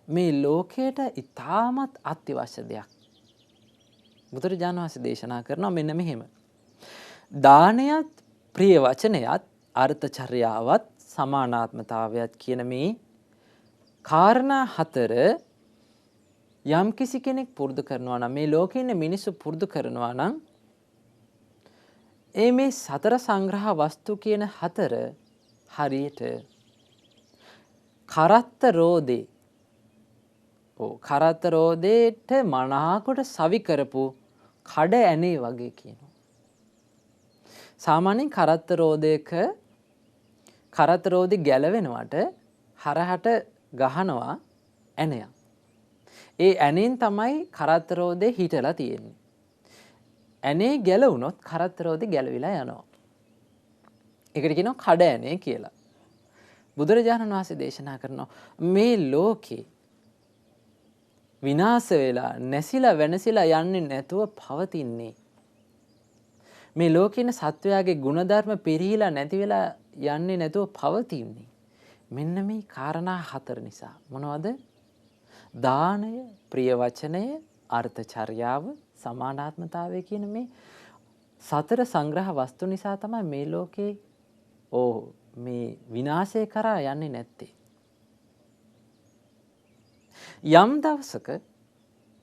මේ ලෝකයට ඉතාමත් අත්‍යවශ්‍ය දෙයක්. බුදුරජාණන් වහන්සේ දේශනා කරනවා මෙන්න මෙහෙම. දානයත් ප්‍රිය වචනයත් අර්ථචර්යාවත් සමානාත්මතාවයත් කියන මේ කාරණා හතර යම් කිසි කෙනෙක් පුරුදු කරනවා නම් මේ ලෝකේ ඉන්න මිනිස්සු පුරුදු කරනවා නම් මේ සතර සංග්‍රහ වස්තු කියන හතර හරියට කරත්ත රෝදේ කරත්ත රෝදේට මනාකොට සවි කරපු කඩ ඇනේ වගේ කියනවා. සාමාන්‍යයෙන් කරත්ත රෝදයක කරත්ත රෝදි ගැලවෙනවට හරහට ගහනවා ඇනයක්. ඒ ඇනෙන් තමයි කරත්ත රෝදේ හිටලා තියෙන්නේ. ඇනේ ගැලවුණොත් කරත්ත රෝදේ ගැලවිලා යනවා. ඒකට කියනවා කඩ ඇනේ කියලා. බුදුරජාණන් වහන්සේ දේශනා කරනවා මේ ලෝකේ විනාශ වෙලා නැසිලා වෙනසිලා යන්නේ නැතුව පවතින්නේ මේ ලෝකේ ඉන්න සත්වයාගේ ගුණධර්ම පිරීලා නැති වෙලා යන්නේ නැතුව පවතින්නේ මෙන්න මේ කාරණා හතර නිසා. මොනවද? දානය, ප්‍රිය වචනය, අර්ථචර්යාව, සමානාත්මතාවය කියන මේ සතර සංග්‍රහ වස්තු නිසා තමයි මේ ලෝකේ මේ විනාශය කරා යන්නේ නැත්තේ. යම් දවසක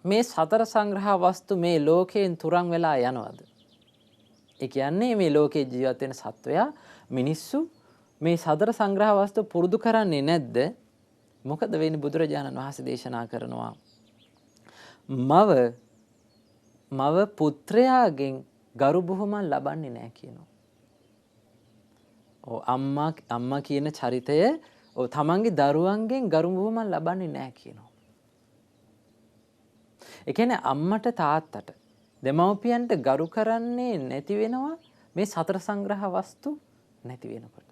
මේ සතර සංග්‍රහ වස්තු මේ ලෝකයෙන් තුරන් වෙලා යනවද? ඒ කියන්නේ මේ ලෝකේ ජීවත් වෙන සත්වයා මිනිස්සු මේ සතර සංග්‍රහ වස්තු පුරුදු කරන්නේ නැද්ද? මොකද වෙන්නේ? බුදුරජාණන් වහන්සේ දේශනා කරනවා මව පුත්‍රයාගෙන් ගරු බුහුමන් ලබන්නේ නැහැ කියනවා. අම්මා කියන චරිතය තමන්ගේ දරුවන්ගෙන් ගරු බුහුමන් ලබන්නේ නැහැ කියනවා. ඒ කියන්නේ අම්මට තාත්තට දෙමව්පියන්ට ගරු කරන්නේ නැති වෙනවා මේ සතර සංග්‍රහ වස්තු නැති වෙනකොට.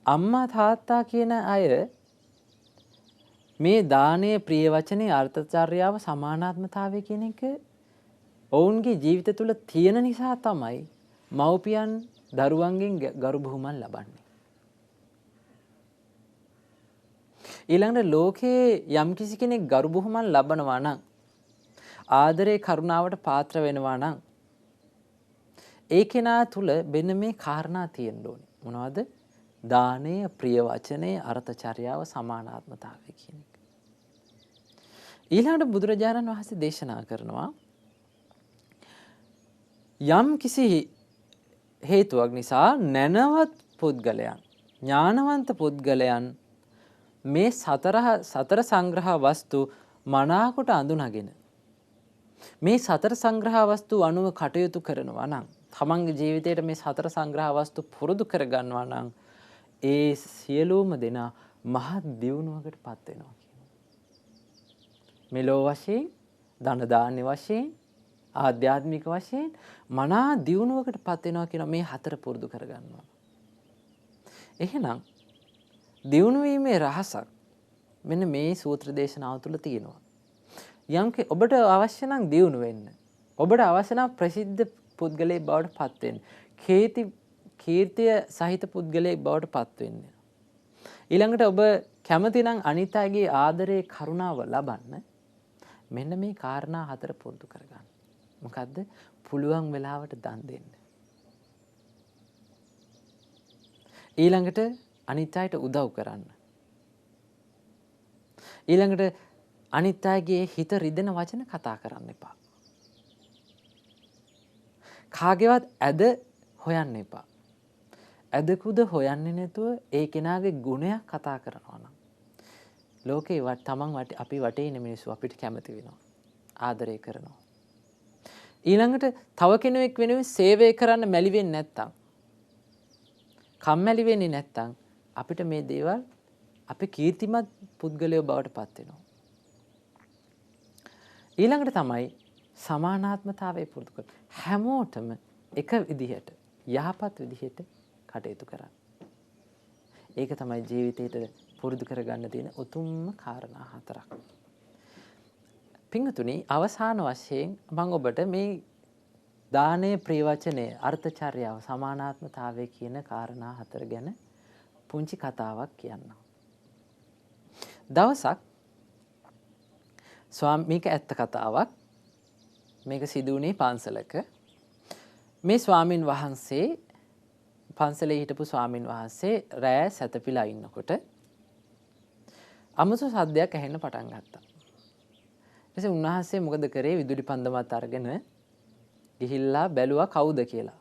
අම්මා තාත්තා කියන අය මේ දානයේ ප්‍රිය වචනේ අර්ථචර්යාව සමානාත්මතාවය කියන එක ඔවුන්ගේ ජීවිත තුළ තියෙන නිසා තමයි මව්පියන් දරුවන්ගෙන් ගරු බුහුමන් ලබන්නේ. ඊළඟට ලෝකේ යම් කිසි කෙනෙක් ගරු බුහුමන් ලබනවා නම් ආදරේ කරුණාවට පාත්‍ර වෙනවා නම් ඒ කෙනා තුළ මෙන්න මේ කාරණා තියෙන්න ඕනේ. මොනවද? දානය, ප්‍රිය වචනය, අර්ථචර්යාව, සමානාත්මතාවය කියන එක. ඊළඟට බුදුරජාණන් වහන්සේ දේශනා කරනවා යම් කිසි හේතුවක් නිසා නැනවත් පුද්ගලයන්, ඥානවන්ත පුද්ගලයන් මේ සතර සංග්‍රහ වස්තු මනාකොට අඳුනගෙන මේ සතර සංග්‍රහ වස්තු අනුව කටයුතු කරනවා නම් තමන්ගේ ජීවිතයට මේ සතර සංග්‍රහ වස්තු පුරුදු කරගන්නවා නම් ඒ සියලුම දෙනා මහත් දියුණුවකට පත් වෙනවා කියනවා. මෙලෝ වශයෙන්, ධන දාන්‍ය වශයෙන්, ආධ්‍යාත්මික වශයෙන් මනා දියුණුවකට පත් වෙනවා කියන මේ හතර පුරුදු කරගන්නවා. එහෙනම් දියුණු වීමේ රහසක් මෙන්න මේ සූත්‍ර දේශනාව තුළ තියෙනවා. ඔබට අවශ්‍ය නම් දියුණු වෙන්න. ඔබට අවශ්‍ය නම් ප්‍රසිද්ධ පුද්ගලයෙක් බවට පත් වෙන්න. කීර්තිය සහිත පුද්ගලයෙක් බවට පත් වෙන්න. ඊළඟට ඔබ කැමති නම් අනිත් අයගේ ආදරේ කරුණාව ලබන්න මෙන්න මේ කාරණා හතර පුරුදු කරගන්න. මොකද්ද? පුළුවන් වෙලාවට දන් දෙන්න. ඊළඟට අනිත් අයට උදව් කරන්න. ඊළඟට අනිත් අයගේ හිත රිදෙන වචන කතා කරන්න එපා. කාගේවත් ඇද හොයන්න එපා. ඇදකුද හොයන්නේ නැතුව ඒ කෙනාගේ ගුණයක් කතා කරනවා නම් ලෝකේ අපි වටේ ඉන්න මිනිස්සු අපිට කැමති වෙනවා. ආදරය කරනවා. ඊළඟට තව කෙනෙක් වෙනුවෙන් සේවය කරන්න මැලි වෙන්නේ නැත්තම්, කම්මැලි වෙන්නේ නැත්තම් අපිට මේ දේවල් අපි කීර්තිමත් පුද්ගලයෝ බවට පත් වෙනවා. ඊළඟට තමයි සමානාත්මතාවය පුරුදු කරන්න. හැමෝටම එක විදිහට යහපත් විදිහට කටයුතු කරන්න. ඒක තමයි ජීවිතේට පුරුදු කරගන්න තියෙන උතුම්ම කාරණා හතරක්. පින්වතුනි, අවසාන වශයෙන් මම ඔබට මේ දානයේ ප්‍රිය වචනයේ අර්ථචර්යාව සමානාත්මතාවය කියන කාරණා හතර ගැන පුංචි කතාවක් කියන්නම්. දවසක් මේක ඇත්ත කතාවක්. මේක සිදු වුණේ පන්සලක. මේ ස්වාමින් වහන්සේ පන්සලේ හිටපු ස්වාමින් වහන්සේ රෑ සැතපීලා ඉන්නකොට අමුතු සද්දයක් ඇහෙන්න පටන් ගත්තා. ඊට උන්වහන්සේ මොකද කරේ? විදුලි පන්දමත් අරගෙන ගිහිල්ලා බැලුවා කවුද කියලා.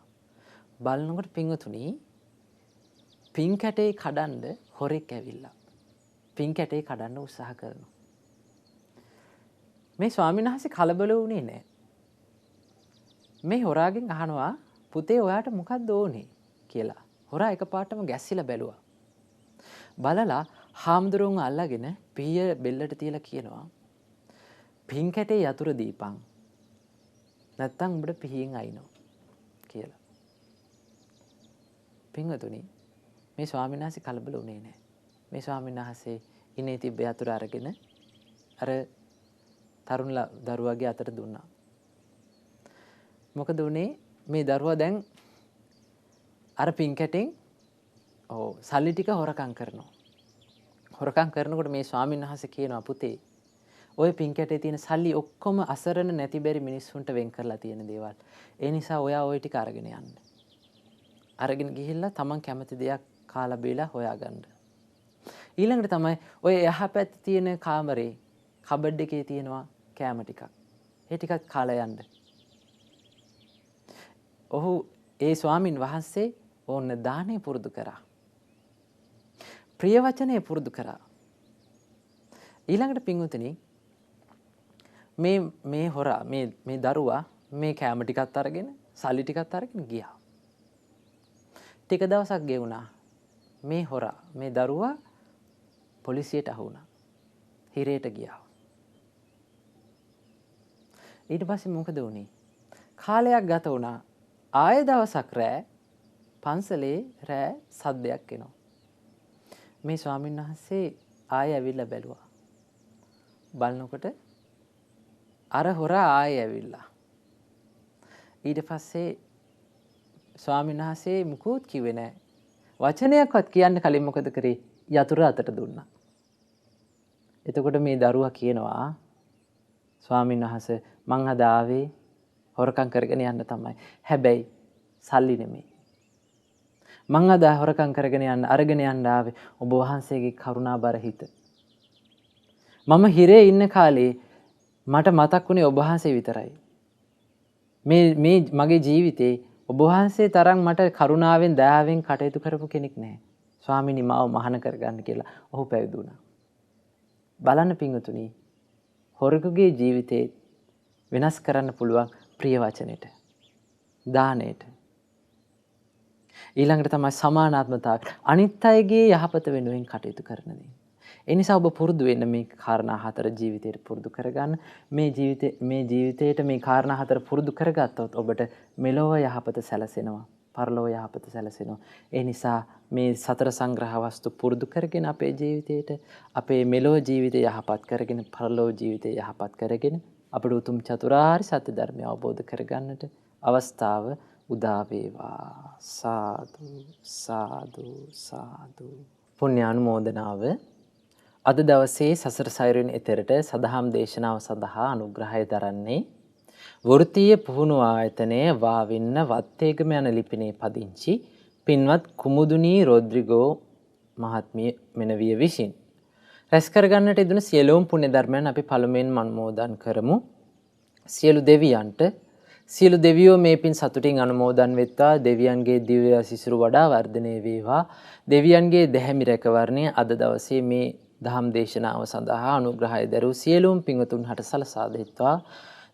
බලනකොට පින්වතුනි පින් කැටේ කඩන්න හොරෙක් ඇවිල්ලා. පින් කැටේ කඩන්න උත්සාහ කරනවා. මේ ස්වාමීන් වහන්සේ කලබල වුණේ නැහැ. මේ හොරාගෙන් අහනවා පුතේ ඔයාට මොකක්ද ඕනේ කියලා. හොරා එකපාරටම ගැස්සිලා බැලුවා. බලලා හාමුදුරුවෝ අල්ලගෙන පීය බෙල්ලට තියලා කියනවා පින් කැටේ යතුරු දීපන්. නැත්තම් උඹට පිහින් අයින්නවා කියලා. පින්වතුනි මේ ස්වාමීන් වහන්සේ කලබල වුණේ නැහැ. මේ ස්වාමීන් වහන්සේ ඉනේ තිබ්බ යතුරු අරගෙන අර තරුණ දරුවාගේ අතට දුන්නා. මොකද උනේ මේ දරුවා දැන් අර පින් කැටෙන් සල්ලි ටික හොරකම් කරනවා. හොරකම් කරනකොට මේ ස්වාමීන් වහන්සේ කියනවා පුතේ ඔය පින් කැටේ තියෙන සල්ලි ඔක්කොම අසරණ නැති බැරි මිනිස්සුන්ට වෙන් කරලා තියෙන දේවල්. ඒ නිසා ඔයා ওই ටික අරගෙන යන්න. අරගෙන ගිහිල්ලා තමන් කැමති දෙයක් කාලා බීලා හොයාගන්න. ඊළඟට තමයි ඔය එහා පැත්තේ තියෙන කාමරේ කබඩ් එකේ තියෙනවා කෑම ටිකක්. ඒ ටිකත් කාලා යන්න. ඔහු ඒ ස්වාමින් වහන්සේ ඕන්න දානේ පුරුදු කරා. ප්‍රිය වචනේ පුරුදු කරා. ඊළඟට පින්වතුනි මේ හොරා මේ දරුවා මේ කෑම ටිකත් අරගෙන සල්ලි ටිකත් අරගෙන ගියා. ටික දවසක් ගෙවුණා. මේ හොරා මේ දරුවා පොලිසියට අහු වුණා. හිරේට ගියා. ඊට පස්සේ මොකද වුනේ? කාලයක් ගත වුණා. ආයෙ දවසක් රෑ පන්සලේ රෑ සද්දයක් එනවා. මේ ස්වාමීන් වහන්සේ ආයෙ ඇවිල්ලා බැලුවා. බලනකොට අර හොරා ආයෙ ඇවිල්ලා. ඊට පස්සේ ස්වාමීන් වහන්සේ මුකුත් කිව්වේ නැහැ. වචනයක්වත් කියන්න කලින් මොකද කරේ? යතුරු අතට දුන්නා. එතකොට මේ දරුවා කියනවා ස්වාමීන් වහන්සේ මං අද ආවේ හොරකම් කරගෙන යන්න තමයි. හැබැයි සල්ලි නෙමෙයි. මං අද හොරකම් කරගෙන යන්න අරගෙන යන්න ආවේ ඔබ වහන්සේගේ කරුණාබර හිත. මම හිරේ ඉන්න කාලේ මට මතක් වුණේ ඔබ වහන්සේ විතරයි. මේ මගේ ජීවිතේ ඔබ වහන්සේ තරම් මට කරුණාවෙන් දයාවෙන් කටයුතු කරපු කෙනෙක් නැහැ. ස්වාමීනි මාව මහාන කරගන්න කියලා ඔහු පැවිදි වුණා. බලන්න පින්වතුනි හොරෙකුගේ ජීවිතේ වෙනස් කරන්න පුළුවන් ප්‍රිය වචනෙට දානෙට. ඊළඟට තමයි සමානාත්මතාව. අනිත් අයගේ යහපත වෙනුවෙන් කටයුතු කරන දේ. ඒ නිසා ඔබ පුරුදු වෙන්න මේ කාරණා හතර ජීවිතේට පුරුදු කරගන්න. මේ ජීවිතේට මේ කාරණා හතර පුරුදු කරගත්තොත් ඔබට මෙලොව යහපත සැලසෙනවා. පරලොව යහපත සැලසෙනවා. ඒ නිසා මේ සතර සංග්‍රහ වස්තු පුරුදු කරගෙන අපේ ජීවිතේට අපේ මෙලොව ජීවිතය යහපත් කරගෙන පරලොව ජීවිතය යහපත් කරගෙන අපට උතුම් චතුරාර්ය සත්‍ය ධර්මය අවබෝධ කරගන්නට අවස්ථාව උදා වේවා. සාදු සාදු සාදු. පුණ්‍යානුමෝදනාව. අද දවසේ සසර සයුරින් එතරට සදහම් දේශනාව සඳහා අනුග්‍රහය දරන්නේ වෘත්තීය පුහුණු ආයතනයේ වාවින්න වත්තේගම යන ලිපිනේ පදිංචි පින්වත් කුමුදුනී රොඩ්රිගෝ මහත්මිය මෙනවිය විසින්. රැස් කරගන්නට යෙදුණු සියලුම පුණ්‍ය ධර්මයන් අපි පළමුවෙන් අනුමෝදන් කරමු. සියලු දෙවියන්ට සියලු දෙවියෝ මේ පින් සතුටින් අනුමෝදන් වෙත්වා. දෙවියන්ගේ දිව්‍ය සිසිරු වඩා වර්ධනය වේවා. දෙවියන්ගේ දැහැමි රැකවරණය අද දවසේ මේ දහම් දේශනාව සඳහා අනුග්‍රහය දරූ සියලුම පින්වතුන් හට සලසා දෙත්වා.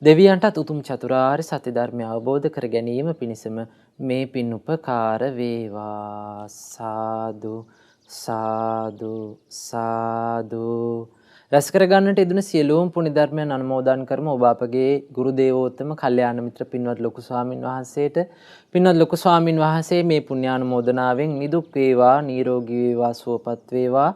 දෙවියන්ටත් උතුම් චතුරාර්ය සත්‍ය ධර්මය අවබෝධ කර ගැනීම පිණිසම මේ පින් උපකාර වේවා. සාදු සාදු සාදු. රැස් කරගන්නට යෙදුණු සියලුම පුණ්‍ය ධර්මයන් අනුමෝදන් කරමු. ඔබ අපගේ ගුරු දේවෝත්තම කල්යාණ මිත්‍ර පින්වත් ලොකු ස්වාමින් වහන්සේට පින්වත් ලොකු ස්වාමින් වහන්සේ මේ පුණ්‍යානුමෝදනාවෙන් නිදුක් වේවා, නිරෝගී වේවා, සුවපත් වේවා,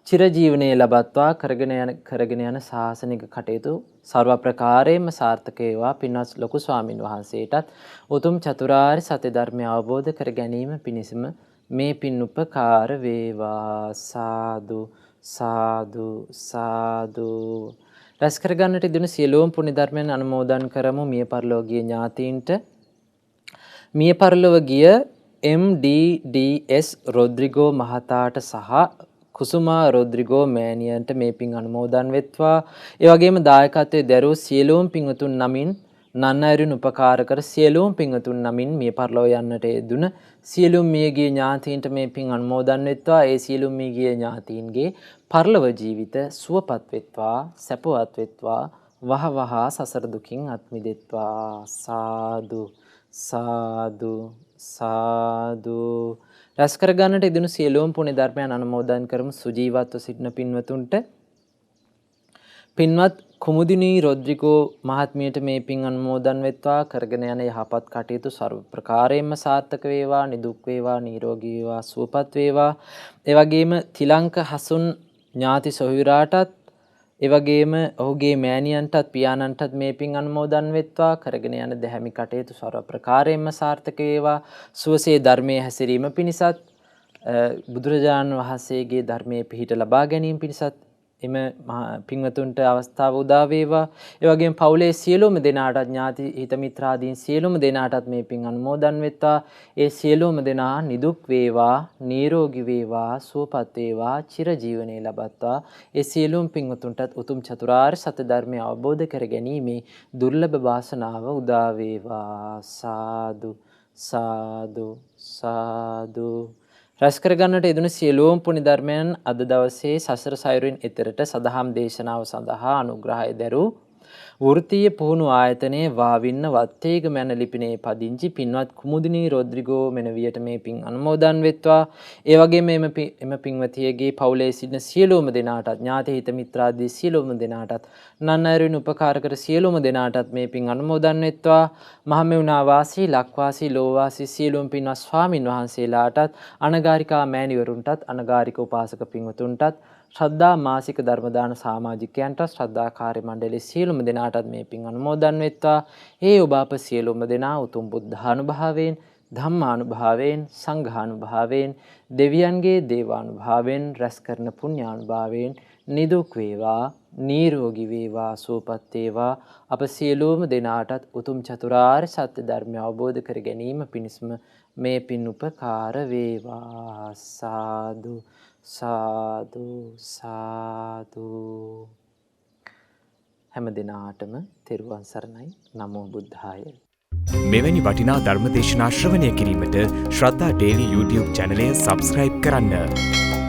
චිරජීවනයේ ලබත්වා කරගෙන යන ශාසනික කටයුතු ਸਰව ප්‍රකාරයෙන්ම සාර්ථක වේවා. පින්වත් ලොකු ස්වාමින් වහන්සේටත් උතුම් චතුරාර්ය සත්‍ය ධර්මය අවබෝධ කර ගැනීම පිණිසම මේ පින් උපකාර වේවා. සාදු සාදු සාදු. රැස් කරගන්නට ඉදුණු සියලුම පුණ්‍ය ධර්මයන් අනුමෝදන් කරමු මිය පරලෝකීය ඥාතීන්ට. මිය පරලොව ගිය MDDS රොද්රිගෝ මහතාට සහ කුසුමා රොද්රිගෝ මෑණියන්ට මේ පින් අනුමෝදන් වෙත්වා. ඒ වගේම දායකත්වයේ දරූ සියලුම පින්වතුන් නමින් නන්නයරුන් උපකාර කර සියලුම පින්වතුන් නමින් මිය පරලොව යන්නට යෙදුන සියලුම මියගිය ඥාතීන්ට මේ පින් අනුමෝදන් වෙත්වා. ඒ සියලුම මියගිය ඥාතීන්ගේ පරලොව ජීවිත සුවපත් වෙත්වා, සැපවත් වෙත්වා, වහවහ සසර දුකින් අත් මිදෙත්වා. සාදු සාදු සාදු. රැස් කරගන්නට ඉදුණු සියලුම පුණ්‍ය ධර්මයන් අනුමෝදන් කරමු සුජීවත්ව සිටින පින්වතුන්ට. පින්වත් කුමුදිනී රොද්රිගෝ මහත්මියට මේ පින් අනුමෝදන් වෙත්වා. කරගෙන යන යහපත් කටයුතු ਸਰව ප්‍රකාරයෙන්ම සාර්ථක වේවා, නිදුක් වේවා, නිරෝගී වේවා, සුවපත් වේවා. ඒ වගේම තිලංක හසුන් ඥාති සොහොයුරාටත් ඒ වගේම ඔහුගේ මෑණියන්ටත් පියාණන්ටත් මේ පින් අනුමෝදන් වෙත්වා. කරගෙන යන දැහැමි කටයුතු ਸਰව ප්‍රකාරයෙන්ම සාර්ථක වේවා. සුවසේ ධර්මයේ හැසිරීම පිණිසත් බුදුරජාණන් වහන්සේගේ ධර්මයේ පිහිට ලබා ගැනීම පිණිසත් එම පින්වතුන්ට අවස්ථාව උදා වේවා. ඒ වගේම පවුලේ සියලුම දෙනාටත් ඥාති හිත මිත්‍රාදීන් සියලුම දෙනාටත් මේ පින් අනුමෝදන් වෙත්වා. ඒ සියලුම දෙනා නිදුක් වේවා, නිරෝගී වේවා, සුවපත් වේවා, චිරජීවනයේ ලබත්වා. ඒ සියලුම පින්වතුන්ටත් උතුම් චතුරාර්ය සත්‍ය ධර්මය අවබෝධ කර ගැනීමේ දුර්ලභ වාසනාව උදා වේවා. සාදු සාදු සාදු. රැස් කරගන්නට යෙදුණු සියලුම පුණ්‍ය ධර්මයන් අද දවසේ සසර සයුරින් එතරට සදහම් දේශනාව සඳහා අනුග්‍රහය දැරූ වෘත්තීය පුහුණු ආයතනයේ වාවින්න වත්තේග මැන ලිපිනේ පදිංචි පින්වත් කුමුදිනී රොද්රිගෝ මෙනවියට මේ පින් අනුමෝදන් වෙත්වා. ඒ වගේම එම පින්වතියගේ පවුලේ සිටින සියලුම දෙනාටත් ඥාති හිත මිත්‍රාදී සියලුම දෙනාටත් නන්නයරුන් උපකාර කර සියලුම දෙනාටත් මේ පින් අනුමෝදන් වෙත්වා. මහමෙවුනා වාසී ලක්වාසී ලෝවාසී සියලුම පින්වත් ස්වාමින් වහන්සේලාටත් අනගාരികා මෑණිවරුන්ටත් අනගාരിക උපාසක පින්වතුන්ටත් ශ්‍රද්ධා මාසික ධර්මදාන සමාජිකයන්ට ශ්‍රද්ධා කාර්ය මණ්ඩලයේ සියලුම දෙනාටත් මේ පින් අනුමෝදන් වෙත්වා. ඒ ඔබ අප සියලුම දෙනා උතුම් බුද්ධානුභාවයෙන්, ධම්මානුභාවයෙන්, සංඝානුභාවයෙන්, දෙවියන්ගේ දේවානුභාවයෙන් රැස් කරන පුණ්‍යානුභාවයෙන් නිදුක් වේවා, නිරෝගී වේවා, සුවපත් වේවා. අප සියලුම දෙනාටත් උතුම් චතුරාර්ය සත්‍ය ධර්මය අවබෝධ කර ගැනීම පිණිසම මේ පින් උපකාර වේවා. සාදු සාදු සාදු. හැම දිනාටම තෙරුවන් සරණයි. නමෝ බුද්ධාය. මෙවැනි වටිනා ධර්ම දේශනා ශ්‍රවණය කිරීමට ශ්‍රද්ධා ඩේලි YouTube චැනලය සබ්ස්ක්‍රයිබ් කරන්න.